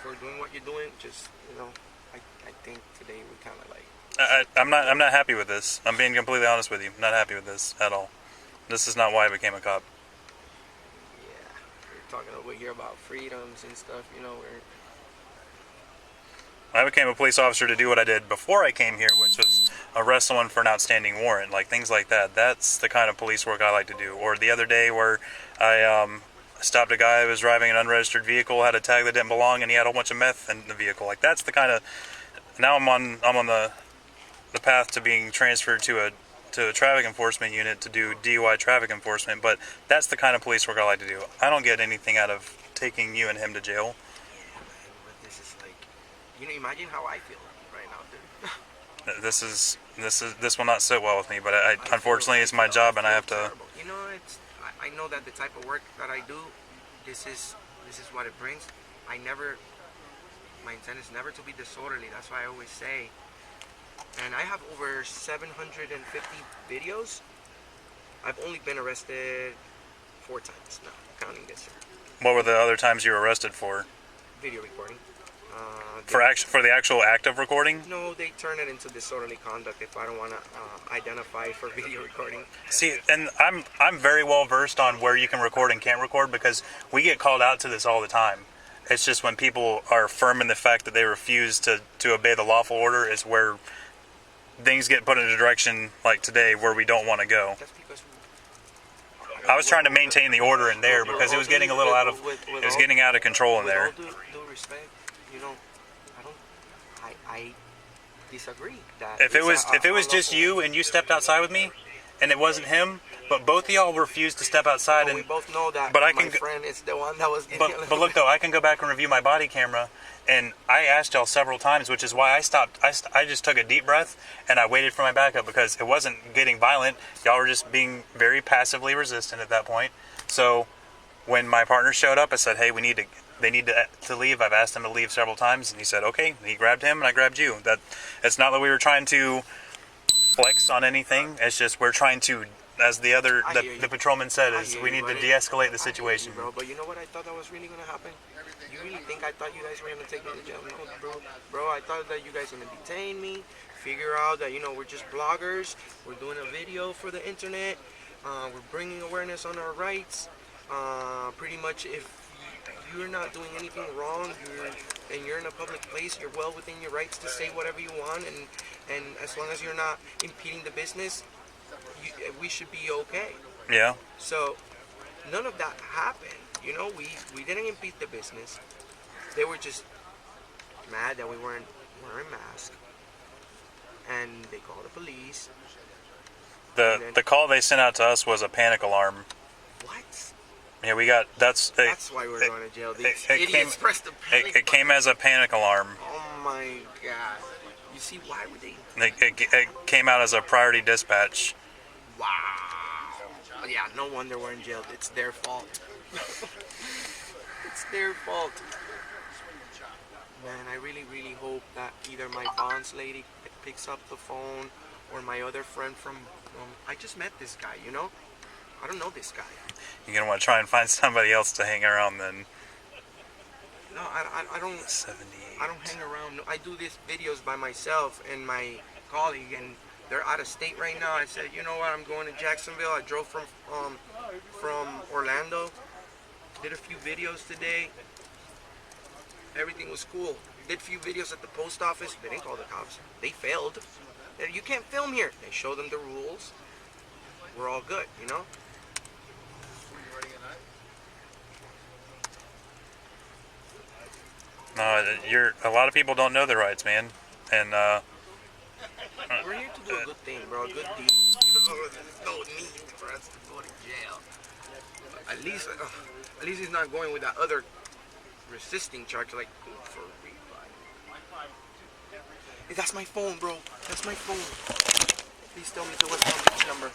for doing what you're doing. Just, you know, I think today we kind of like... I'm not happy with this. I'm being completely honest with you. I'm not happy with this at all. This is not why I became a cop. Yeah, we're talking over here about freedoms and stuff, you know, I became a police officer to do what I did before I came here, which was arrest someone for an outstanding warrant, like things like that. That's the kind of police work I like to do. Or the other day where I stopped a guy who was driving an unregistered vehicle, had a tag that didn't belong, and he had a whole bunch of meth in the vehicle. Like that's the kind of... Now I'm on the path to being transferred to a traffic enforcement unit to do DUI traffic enforcement, but that's the kind of police work I like to do. I don't get anything out of taking you and him to jail. but this is like, you know, imagine how I feel right now, dude. This will not sit well with me, but unfortunately it's my job and I have to... Terrible. You know, I know that the type of work that I do, this is what it brings. My intent is never to be disorderly. That's why I always say. And I have over 750 videos. I've only been arrested 4 times now, counting this year. What were the other times you were arrested for? Video recording. For the actual act of recording? No, they turn it into disorderly conduct if I don't want to identify for video recording. See, and I'm very well versed on where you can record and can't record because we get called out to this all the time. It's just when people are firm in the fact that they refuse to obey the lawful order is where things get put in a direction like today where we don't want to go. I was trying to maintain the order in there because it was getting a little out of control in there. With all due respect, you know, I disagree. That If it was just you and you stepped outside with me, and it wasn't him, but both of y'all refused to step outside, we both know that. But my friend is the one that was. But look though, I can go back and review my body camera, and I asked y'all several times, which is why I stopped. I just took a deep breath and I waited for my backup because it wasn't getting violent. Y'all were just being very passively resistant at that point. So when my partner showed up, I said, "Hey, they need to leave." I've asked them to leave several times, and he said, "Okay." He grabbed him, and I grabbed you. It's not that we were trying to flex on anything. It's just we're trying to, as the patrolman said, is we need to de-escalate the situation. Bro, but you know what I thought that was really gonna happen? You really think I thought you guys were gonna take me to jail? No, bro. I thought that you guys were gonna detain me, figure out that we're just bloggers. We're doing a video for the internet. We're bringing awareness on our rights. Pretty much, if you're not doing anything wrong, you're in a public place, you're well within your rights to say whatever you want, and as long as you're not impeding the business, we should be okay. Yeah. So none of that happened. We didn't impede the business. They were just mad that we weren't wearing masks, and they called the police. The call they sent out to us was a panic alarm. What? Yeah, that's why we're going to jail. These idiots pressed the panic it came as a panic alarm. Oh my God. You see, why would they? It came out as a priority dispatch. Wow. Yeah, no wonder we're in jail. It's their fault. It's their fault. Man, I really, really hope that either my bonds lady picks up the phone or my other friend from... I just met this guy, I don't know this guy. You're going to want to try and find somebody else to hang around then. No, I don't... 78. I don't hang around. No, I do these videos by myself and my colleague, and they're out of state right now. I said, you know what, I'm going to Jacksonville. I drove from Orlando. Did a few videos today. Everything was cool. Did a few videos at the post office. They didn't call the cops. They failed. You can't film here. They showed them the rules. We're all good, No, a lot of people don't know their rights, man. And we're here to do a good thing, bro. Good deed. There's no need for us to go to jail. At least he's not going with that other resisting charge, like for refi. Hey, that's my phone, bro. That's my phone. Please tell me the West Palm Beach number.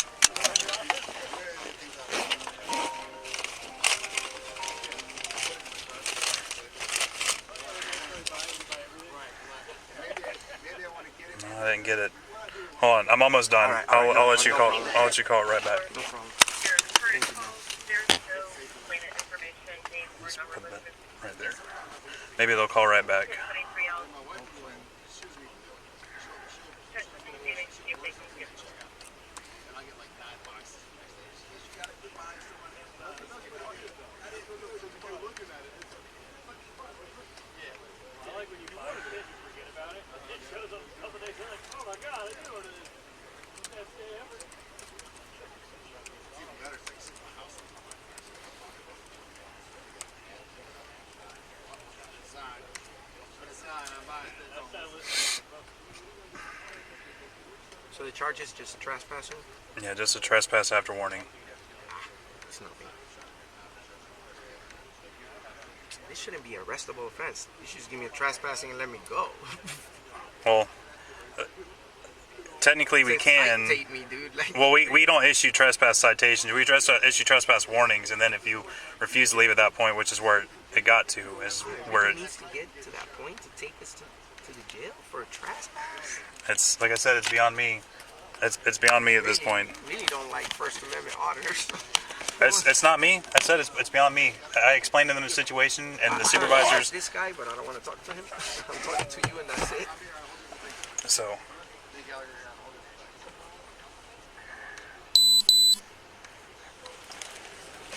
No, I didn't get it. Hold on, I'm almost done. Right, I'll let you call. I'll let you call it right back. No problem. Just put that right there. Maybe they'll call right back. So the charge is just trespassing? Yeah, just a trespass after warning. It's nothing. This shouldn't be an arrestable offense. You should just give me a trespassing and let me go. Well, technically we can. Citate me, dude. Like, Well, we don't issue trespass citations. We just issue trespass warnings, and then if you refuse to leave at that point, which is where it got to, is where it needs to get to that point to take us to the jail for a trespass. it's like I said, it's beyond me. It's beyond me at this point. Really don't like First Amendment auditors. It's not me. I said it's beyond me. I explained to them the situation, and the supervisors. This guy, but I don't want to talk to him. I'm talking to you, and that's it. So.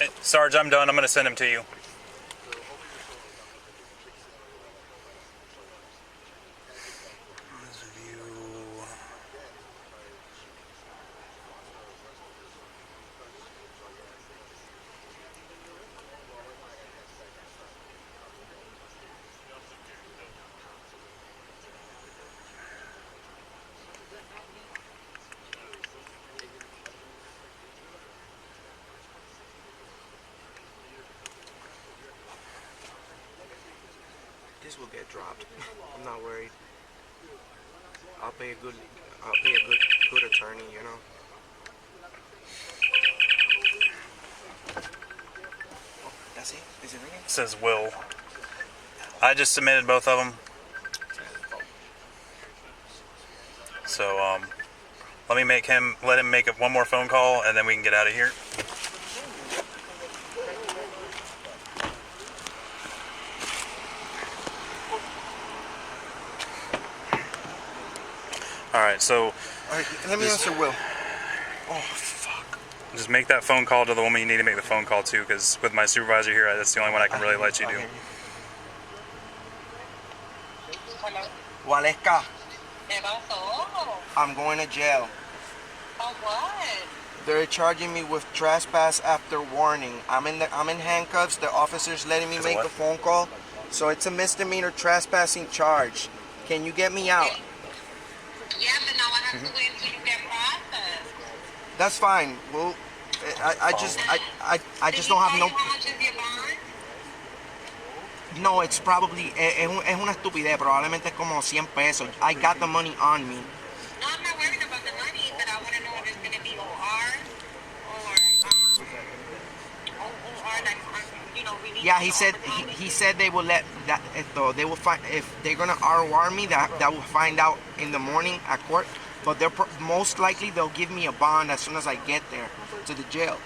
Hey, Sarge, I'm done. I'm going to send him to you. This will get dropped. I'm not worried. I'll pay a good attorney, you know. Oh, that's it? Is it ringing? It says Will. I just submitted both of them. So let him make one more phone call, and then we can get out of here. Alright, so... Alright, let me answer Will. Oh, fuck. Just make that phone call to the woman you need to make the phone call to, because with my supervisor here, that's the only one I can really let you do. Waleska. I'm going to jail. Oh, what? They're charging me with trespass after warning. I'm in handcuffs. The officer's letting me make the phone call. So it's a misdemeanor trespassing charge. Can you get me out? Yeah, but now I have to wait until you get processed. That's fine. Well, I just don't have no. How much is your bond? No, it's probably es una estupidez. Probablemente es como 100 pesos. I got the money on me. No, I'm not worried about the money, but I want to know if it's going to be OR or like, you know, release. Yeah, he said they will let that. They will find if they're gonna ROR me. That will find out in the morning at court. But they're most likely they'll give me a bond as soon as I get there to the jail.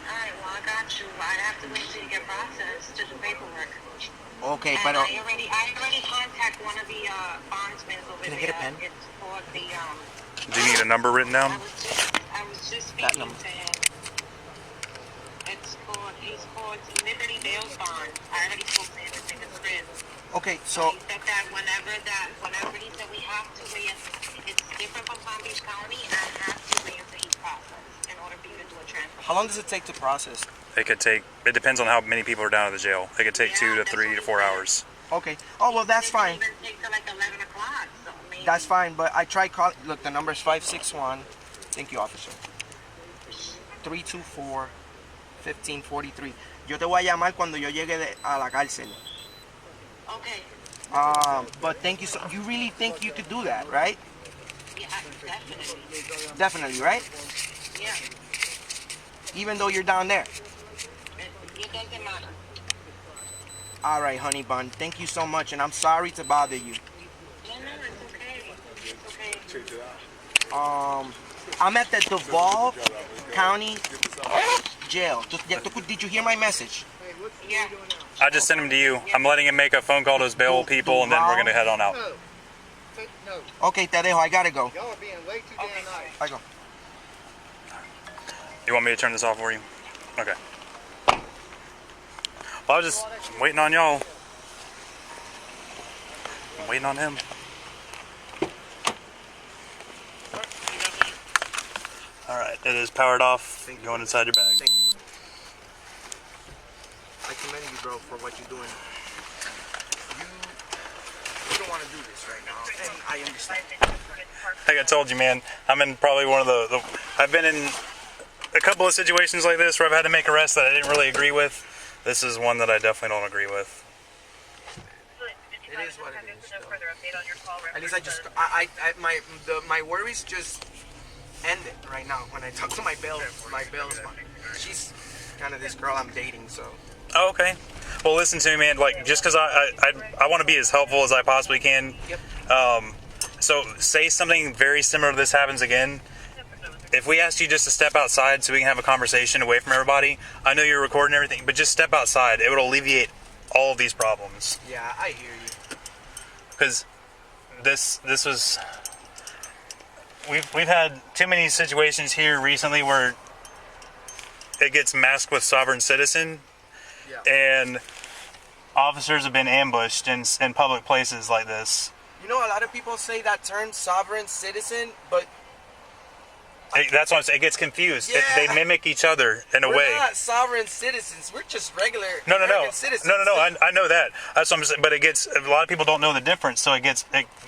Alright, well I got you. I have to wait till you get processed to do paperwork. Okay, and but I already contact one of the bondsmen over there. Can I get a pen? It's for the Do you need a number written down? I was just speaking to him. He's called Liberty Bail Bond. I already spoke to him. His name is Chris. Okay, so He said that whenever he said we have to wait, it's different from Palm Beach County, and I have to wait until he's processed in order for you to do a transfer. how long does it take to process? It depends on how many people are down at the jail. It could take 2 to 3 to 4 hours. Okay. Oh well, that's fine. It even take till like 11 o'clock. So maybe That's fine, but I tried calling. Look, the number is 561. Thank you, officer. 324-1543. Yo te voy a llamar cuando yo llegue a la cárcel. Okay. But thank you. So you really think you could do that, right? Yeah, definitely. Definitely, right? Yeah. Even though you're down there. It doesn't matter. All right, honey bun. Thank you so much, and I'm sorry to bother you. No, it's okay. It's okay. I'm at the Duval County Jail. Did you hear my message? Yeah. I just sent him to you. I'm letting him make a phone call to his bail people, and then we're gonna head on out. Okay, te dejo. I gotta go. Y'all are being way too damn nice. I go. You want me to turn this off for you? Okay. Well, I was just waiting on y'all. I'm waiting on him. Alright, it is powered off. Going inside your bag. Thank you, bro. I commend you, bro, for what you're doing. You don't want to do this right now, and I understand. Like I told you, man, I'm in probably one of the I've been in a couple of situations like this where I've had to make arrests that I didn't really agree with. This is one that I definitely don't agree with. It is what it is. At least my worries just ended right now when I talk to my bailsman. She's kind of this girl I'm dating, so. Oh, okay. Well, listen to me, man. Like, just because I want to be as helpful as I possibly can. Yep. So say something very similar to this happens again. If we asked you just to step outside so we can have a conversation away from everybody, I know you're recording everything, but just step outside. It would alleviate all of these problems. Yeah, I hear you. Because this was we've had too many situations here recently where it gets masked with sovereign citizen, and officers have been ambushed in public places like this. You know, a lot of people say that term sovereign citizen, but That's what I'm saying. It gets confused. Yeah. They mimic each other in a way. We're not sovereign citizens. We're just regular No. American citizens. No. I know that. That's what I'm saying. But it gets a lot of people don't know the difference, so it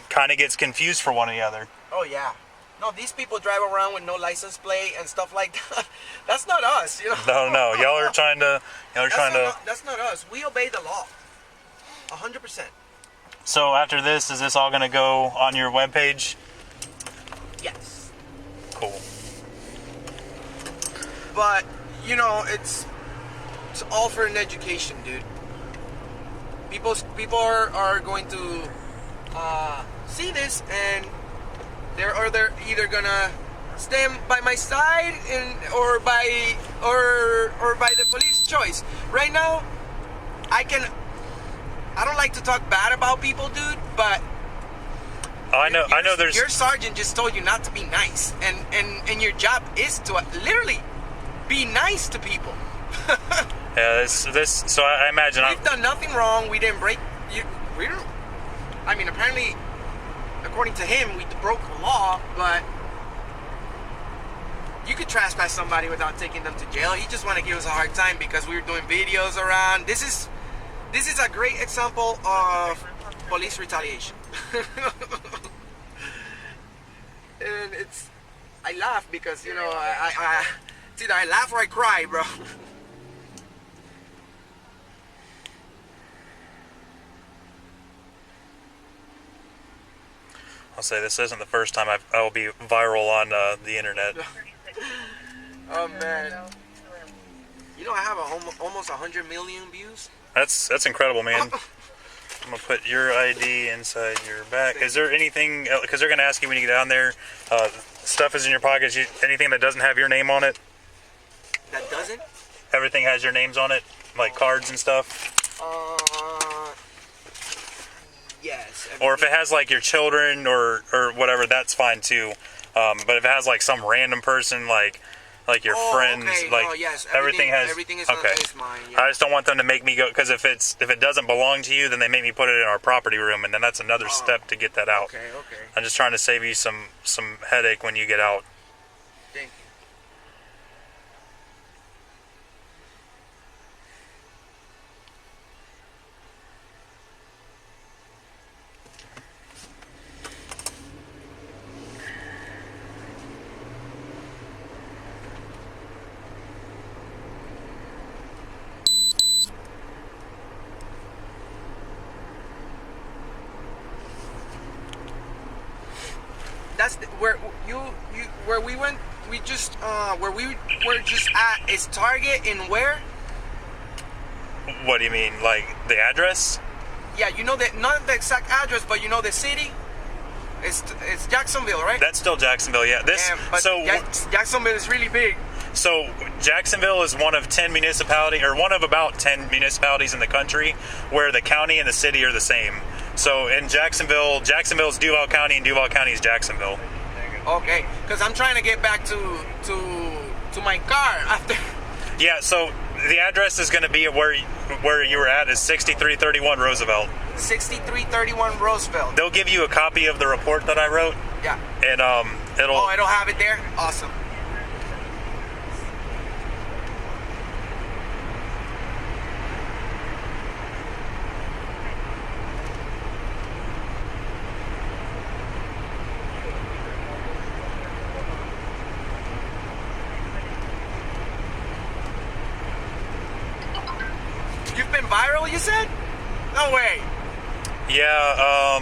kind of gets confused for one or the other. Oh yeah. No, these people drive around with no license plate and stuff like that. That's not us, you know. No. Y'all are trying to. That's not us. We obey the law. 100%. So after this, is this all going to go on your webpage? Yes. Cool. But you know, it's all for an education, dude. People are going to see this, and they're either gonna stand by my side or by the police choice. Right now, I don't like to talk bad about people, dude, but I know there's your sergeant just told you not to be nice, and your job is to literally be nice to people. Yeah, this. So I imagine we've done nothing wrong. We didn't break. I mean, apparently, according to him, we broke the law. But you could trespass somebody without taking them to jail. He just want to give us a hard time because we were doing videos around. This is a great example of police retaliation. And I laugh because, you know, it's either I laugh or I cry, bro. I'll say this isn't the first time I will be viral on the internet. Oh man, you know I have almost 100 million views. That's incredible, man. I'm gonna put your ID inside your back. Is there anything? Because they're gonna ask you when you get down there. Stuff is in your pockets. Anything that doesn't have your name on it? That doesn't? Everything has your names on it, like cards and stuff. Yes. Or if it has like your children or whatever, that's fine too. But if it has like some random person, like your friends, okay. like yes. everything is okay. Is mine, yeah. I just don't want them to make me go, because if it doesn't belong to you, then they make me put it in our property room, and then that's another step to get that out. Okay. I'm just trying to save you some headache when you get out. Thank you. where we went. We just where we were just at is Target and where? What do you mean, like the address? Yeah, you know that, not the exact address, but you know the city. It's Jacksonville, right? That's still Jacksonville, yeah. Jacksonville is really big. So Jacksonville is one of 10 municipalities, or one of about 10 municipalities in the country where the county and the city are the same. So in Jacksonville, Jacksonville's Duval County, and Duval County is Jacksonville. Okay, because I'm trying to get back to my car after. Yeah, so the address is going to be where you were at is 6331 Roosevelt. 6331 Roosevelt. They'll give you a copy of the report that I wrote. Yeah. And it'll have it there? Awesome. You've been viral, you said? No way. Yeah,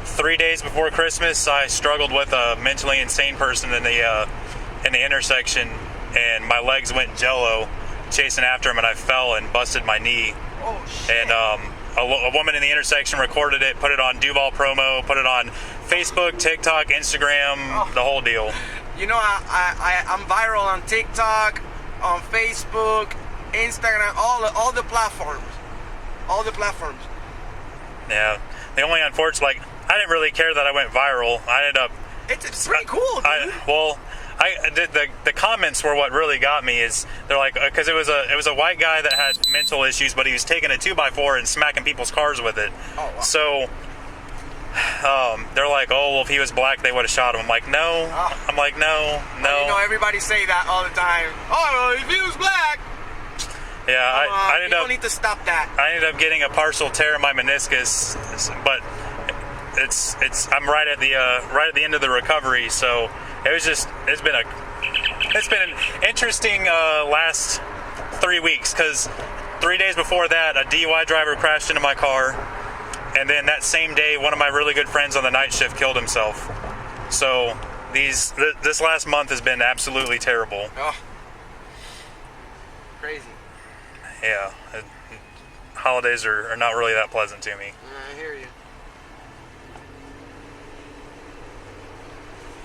3 days before Christmas, I struggled with a mentally insane person in the intersection, and my legs went jello chasing after him, and I fell and busted my knee. Oh shit! And a woman in the intersection recorded it, put it on Duval Promo, put it on Facebook, TikTok, Instagram, the whole deal. You know, I'm viral on TikTok, on Facebook, Instagram, all the platforms. All the platforms. Yeah. The only unfortunate, like, I didn't really care that I went viral. I ended up. It's pretty cool, dude. The comments were what really got me. Is they're like, because it was a white guy that had mental issues, but he was taking a 2x4 and smacking people's cars with it. Oh, wow. So they're like, oh, well, if he was black, they would have shot him. I'm like, no. I'm like, no. You know, everybody say that all the time. Oh, if he was black. Yeah, I ended up. Need to stop that. I ended up getting a partial tear in my meniscus, but I'm right at the end of the recovery. So it's been an interesting last 3 weeks, because 3 days before that, a DUI driver crashed into my car, and then that same day, one of my really good friends on the night shift killed himself. So this last month has been absolutely terrible. Oh, crazy. Yeah, holidays are not really that pleasant to me. I hear you.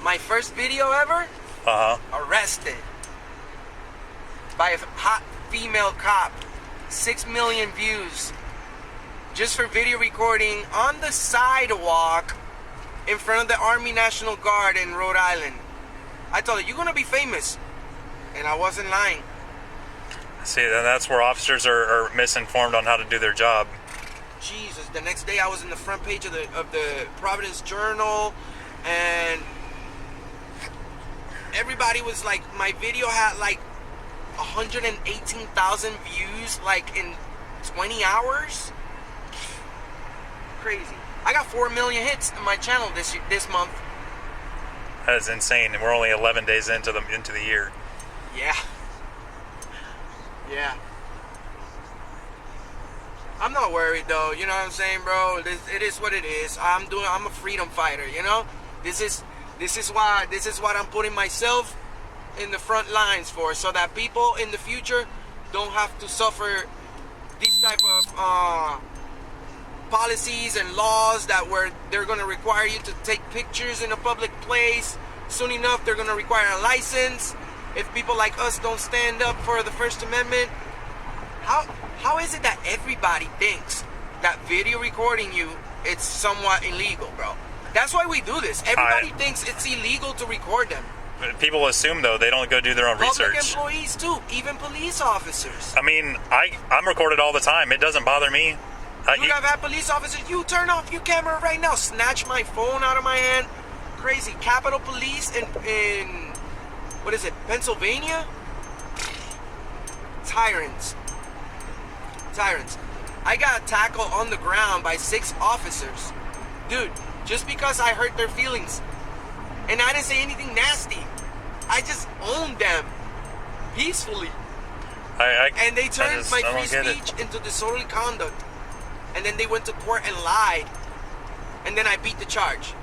My first video ever? Arrested by a hot female cop. 6 million views. Just for video recording on the sidewalk in front of the Army National Guard in Rhode Island. I told her, you're gonna be famous. And I wasn't lying. See, then that's where officers are misinformed on how to do their job. Jesus, the next day I was in the front page of the Providence Journal, and everybody was like, my video had like 118,000 views like in 20 hours. Crazy. I got 4 million hits in my channel this month. That is insane, and we're only 11 days into the year. Yeah. Yeah. I'm not worried though, you know what I'm saying, bro? It is what it is. I'm a freedom fighter, you know? This is what I'm putting myself in the front lines for, so that people in the future don't have to suffer these type of policies and laws where they're gonna require you to take pictures in a public place. Soon enough, they're gonna require a license. If people like us don't stand up for the First Amendment, how is it that everybody thinks that video recording you, it's somewhat illegal, bro? That's why we do this. Everybody thinks it's illegal to record them. People assume, though, they don't go do their own research. Public employees, too. Even police officers. I mean, I'm recorded all the time. It doesn't bother me. You have had police officers, you turn off your camera right now. Snatch my phone out of my hand. Crazy. Capitol Police in what is it, Pennsylvania? Tyrants. I got tackled on the ground by 6 officers. Dude, just because I hurt their feelings. And I didn't say anything nasty. I just owned them peacefully. And they turned my free speech into disorderly conduct. And then they went to court and lied. And then I beat the charge.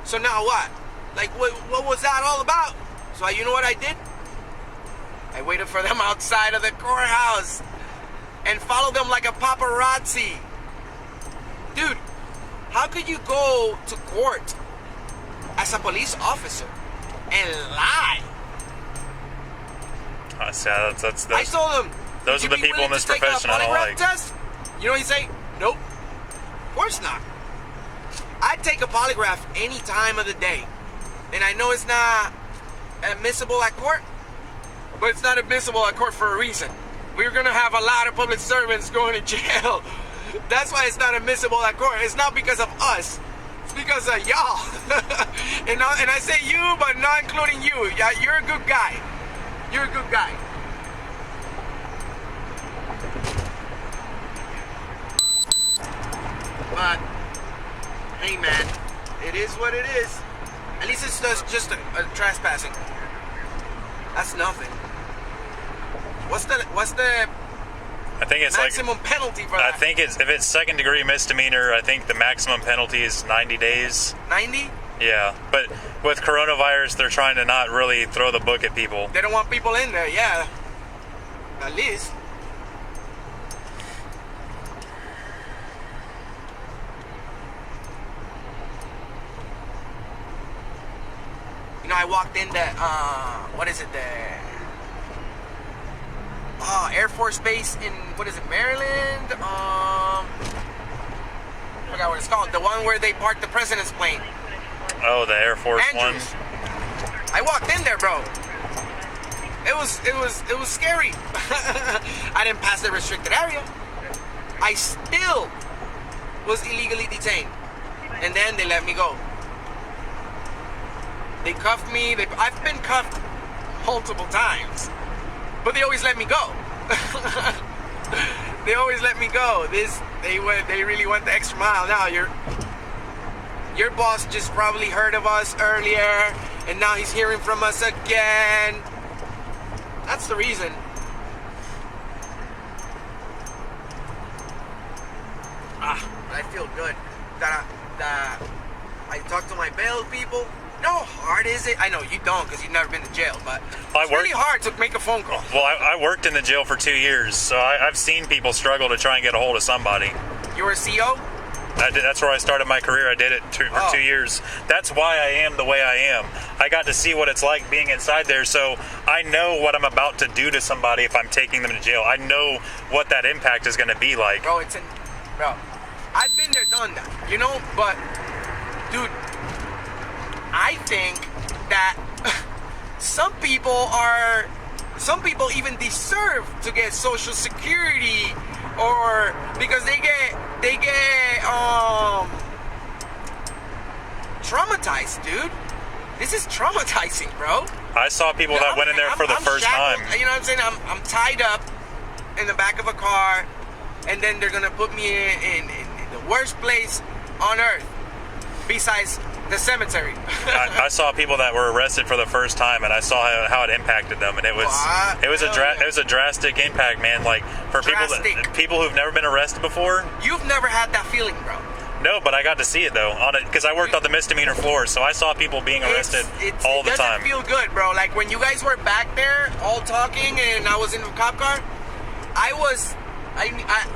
So now what? Like, what was that all about? So you know what I did? I waited for them outside of the courthouse and followed them like a paparazzi. Dude, how could you go to court as a police officer and lie? That's I told him, those are the people in this profession I don't like. Test? You know what he say? Nope. Of course not. I take a polygraph any time of the day. And I know it's not admissible at court, but it's not admissible at court for a reason. We're gonna have a lot of public servants going to jail. That's why it's not admissible at court. It's not because of us. It's because of y'all. and I say you, but not including you. Yeah, you're a good guy. You're a good guy. But, hey man, it is what it is. At least it's just a trespassing. That's nothing. What's the I think it's maximum penalty for that? I think if it's second-degree misdemeanor, I think the maximum penalty is 90 days. 90? Yeah, but with coronavirus, they're trying to not really throw the book at people. They don't want people in there, yeah. At least. You know, I walked in the, what is it, Air Force Base in, what is it, Maryland? I forgot what it's called. The one where they parked the president's plane. Oh, the Air Force Andrews. one. I walked in there, bro. It was scary. I didn't pass the restricted area. I still was illegally detained. And then they let me go. They cuffed me. I've been cuffed multiple times. But they always let me go. They always let me go. They really went the extra mile. Now your boss just probably heard of us earlier, and now he's hearing from us again. That's the reason. I feel good that I talked to my bail people. You know how hard is it? I know you don't because you've never been to jail, but it's really hard to make a phone call. Well, I worked in the jail for 2 years, so I've seen people struggle to try and get a hold of somebody. You were a CO? That's where I started my career. I did it for 2 years. That's why I am the way I am. I got to see what it's like being inside there, so I know what I'm about to do to somebody if I'm taking them to jail. I know what that impact is going to be like. Bro, I've been there, done that, you know, but, dude, I think that some people even deserve to get Social Security, or because they get traumatized, dude. This is traumatizing, bro. I saw people that went in there for the first time. You know what I'm saying? I'm tied up in the back of a car, and then they're gonna put me in the worst place on earth, besides the cemetery. I saw people that were arrested for the first time, and I saw how it impacted them, and it was a drastic impact, man. Like for people who've never been arrested before. You've never had that feeling, bro. No, but I got to see it though on it because I worked on the misdemeanor floor, so I saw people being arrested all the time. It doesn't feel good, bro. Like when you guys were back there all talking, and I was in the cop car. I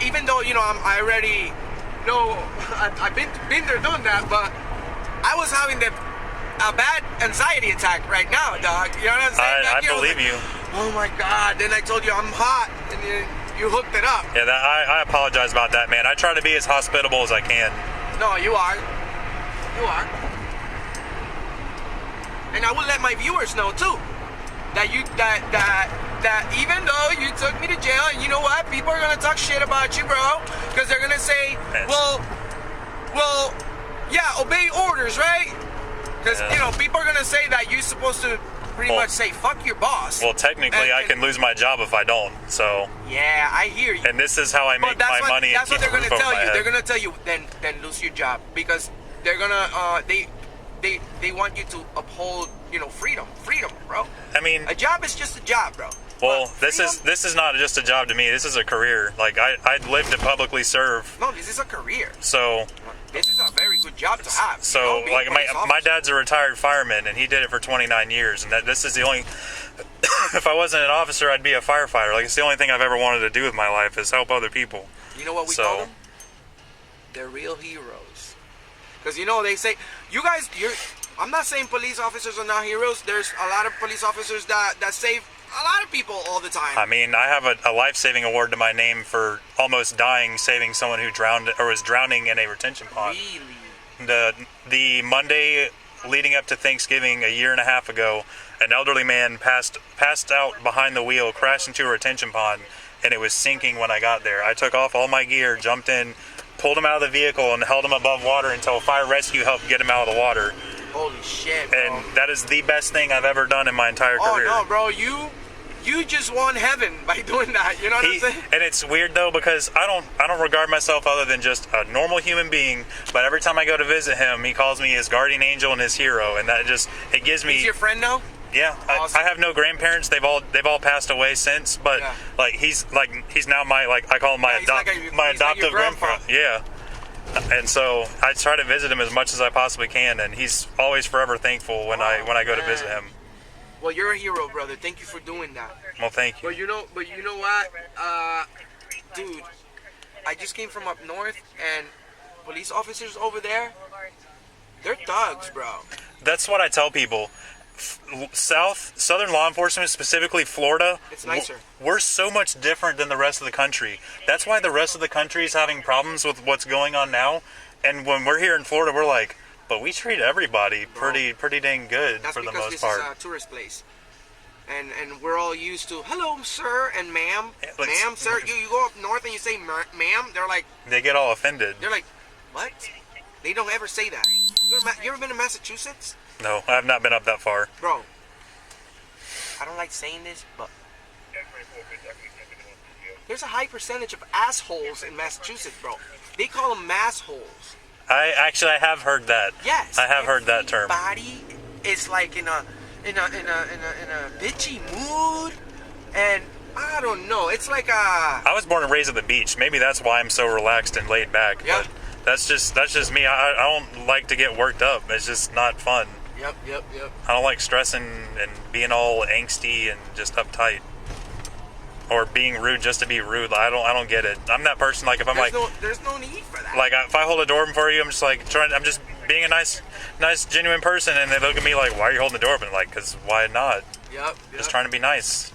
even though I already know I've been there, done that, but I was having a bad anxiety attack right now, dog. You know what I'm saying? I believe you. Oh my God! Then I told you I'm hot, and you hooked it up. Yeah, I apologize about that, man. I try to be as hospitable as I can. No, you are. You are. And I will let my viewers know too that even though you took me to jail, and you know what? People are gonna talk shit about you, bro, because they're gonna say, well, yeah, obey orders, right? Because people are gonna say that you're supposed to pretty much say fuck your boss. Well, technically, I can lose my job if I don't. So. Yeah, I hear you. And this is how I make my money. That's what they're gonna tell you. They're gonna tell you then lose your job, because they're gonna they want you to uphold freedom, bro. I mean, a job is just a job, bro. Well, this is not just a job to me. This is a career. Like I'd live to publicly serve. No, this is a career. So. This is a very good job to have. So, like, my dad's a retired fireman, and he did it for 29 years, and this is the only... if I wasn't an officer, I'd be a firefighter. Like, it's the only thing I've ever wanted to do with my life is help other people. You know what we call them? They're real heroes. Because, you know, they say, I'm not saying police officers are not heroes. There's a lot of police officers that save a lot of people all the time. I mean, I have a life-saving award to my name for almost dying, saving someone who drowned or was drowning in a retention pond. Really? The Monday leading up to Thanksgiving a year and a half ago, an elderly man passed out behind the wheel, crashed into a retention pond, and it was sinking when I got there. I took off all my gear, jumped in, pulled him out of the vehicle, and held him above water until fire rescue helped get him out of the water. Holy shit, bro. And that is the best thing I've ever done in my entire career. Oh, no, bro, you just won heaven by doing that, you know what I'm saying? And it's weird, though, because I don't regard myself other than just a normal human being, but every time I go to visit him, he calls me his guardian angel and his hero, and that just, it gives me... He's your friend now? Yeah, awesome. I have no grandparents. They've all passed away since, but he's now my, like, I call him my adoptive grandpa. Yeah. And so I try to visit him as much as I possibly can, and he's always forever thankful when I go to visit him. Well, you're a hero, brother. Thank you for doing that. Well, thank you. But you know what, dude, I just came from up north, and police officers over there, they're thugs, bro. That's what I tell people. Southern law enforcement, specifically Florida, it's nicer. We're so much different than the rest of the country. That's why the rest of the country is having problems with what's going on now. And when we're here in Florida, we're like, but we treat everybody pretty dang good for the most part. That's because this is a tourist place. And we're all used to, hello, sir, and ma'am. Ma'am, sir. You go up north and you say ma'am, they're like... They get all offended. They're like, what? They don't ever say that. You ever been to Massachusetts? No, I have not been up that far. Bro, I don't like saying this, but there's a high percentage of assholes in Massachusetts, bro. They call them massholes. I have heard that. Yes. I have heard that term. Everybody is like in a bitchy mood, and I don't know. It's like I was born and raised at the beach. Maybe that's why I'm so relaxed and laid back. Yep. But that's just me. I don't like to get worked up. It's just not fun. Yep. I don't like stressing and being all angsty and just uptight, or being rude just to be rude. I don't get it. I'm that person. Like if there's no need for that. Like if I hold a door open for you, I'm just being a nice, genuine person, and they look at me like, why are you holding the door open? Like, cause why not? Yep. Just trying to be nice.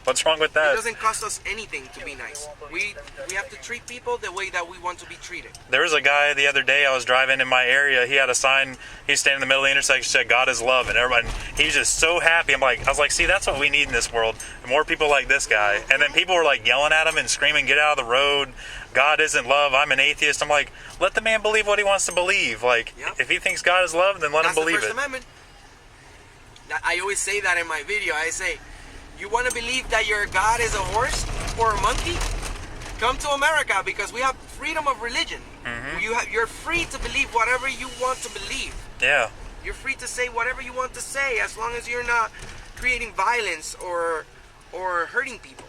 What's wrong with that? It doesn't cost us anything to be nice. We have to treat people the way that we want to be treated. There was a guy the other day I was driving in my area. He had a sign. He's standing in the middle of the intersection, said "God is love," and everybody. He's just so happy. I was like, see, that's what we need in this world. More people like this guy. And then people were like yelling at him and screaming, "Get out of the road! God isn't love. I'm an atheist." I'm like, let the man believe what he wants to believe. Like, if he thinks God is love, then let him believe it. That's the First it. Amendment. I always say that in my video. I say, you want to believe that your God is a horse or a monkey? Come to America, because we have freedom of religion. Mm-hmm. You're free to believe whatever you want to believe. Yeah. You're free to say whatever you want to say, as long as you're not creating violence or hurting people.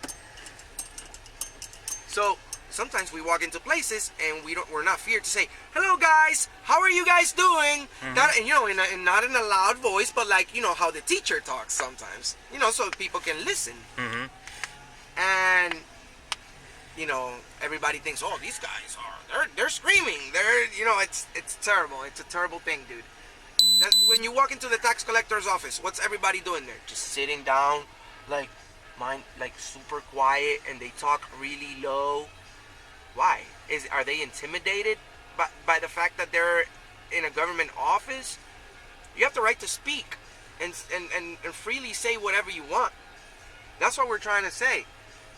So sometimes we walk into places and we're not feared to say, "Hello guys, how are you guys doing?" Mm-hmm. That, and not in a loud voice, but like, how the teacher talks sometimes, so people can listen. Mm-hmm. And everybody thinks, oh, these guys they're screaming, it's terrible. It's a terrible thing, dude. When you walk into the tax collector's office, what's everybody doing there? Just sitting down, like super quiet, and they talk really low. Why? Are they intimidated by the fact that they're in a government office? You have the right to speak and freely say whatever you want. That's what we're trying to say.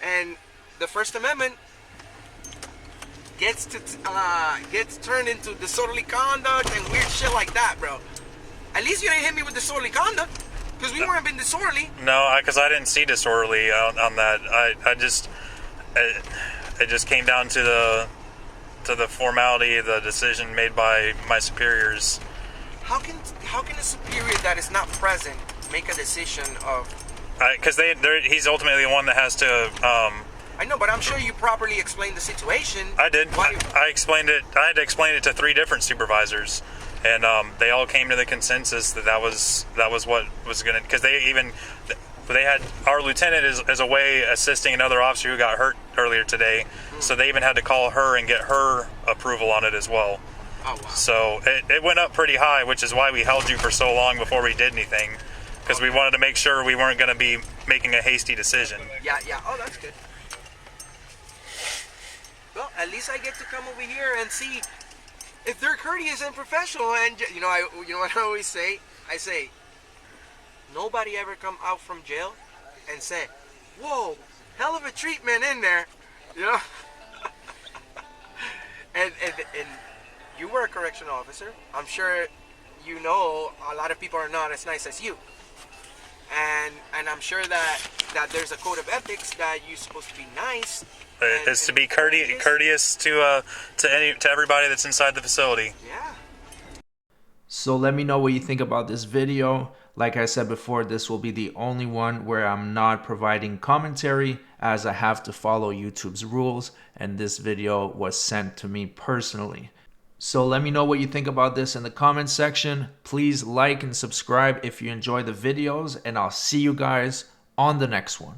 And the First Amendment gets turned into disorderly conduct and weird shit like that, bro. At least you didn't hit me with disorderly conduct, because we weren't being disorderly. No, because I didn't see disorderly on that. It just came down to the formality of the decision made by my superiors. How can a superior that is not present make a decision of? Because he's ultimately the one that has to. I know, but I'm sure you properly explained the situation. I did. I explained it. I had to explain it to 3 different supervisors. and they all came to the consensus that that was what was gonna, because they had our lieutenant is away assisting another officer who got hurt earlier today, so they even had to call her and get her approval on it as well. Oh, wow. So it went up pretty high, which is why we held you for so long before we did anything, because we wanted to make sure we weren't going to be making a hasty decision. Yeah. Oh, that's good. Well, at least I get to come over here and see if they're courteous and professional. And you know what I always say? I say, nobody ever come out from jail and say, "Whoa, hell of a treatment in there," you know. and you were a correctional officer. I'm sure you know a lot of people are not as nice as you. And I'm sure that there's a code of ethics that you're supposed to be nice. It's to be courteous to everybody that's inside the facility. Yeah. So let me know what you think about this video. Like I said before, this will be the only one where I'm not providing commentary, as I have to follow YouTube's rules, and this video was sent to me personally. So let me know what you think about this in the comment section. Please like and subscribe if you enjoy the videos, and I'll see you guys on the next one.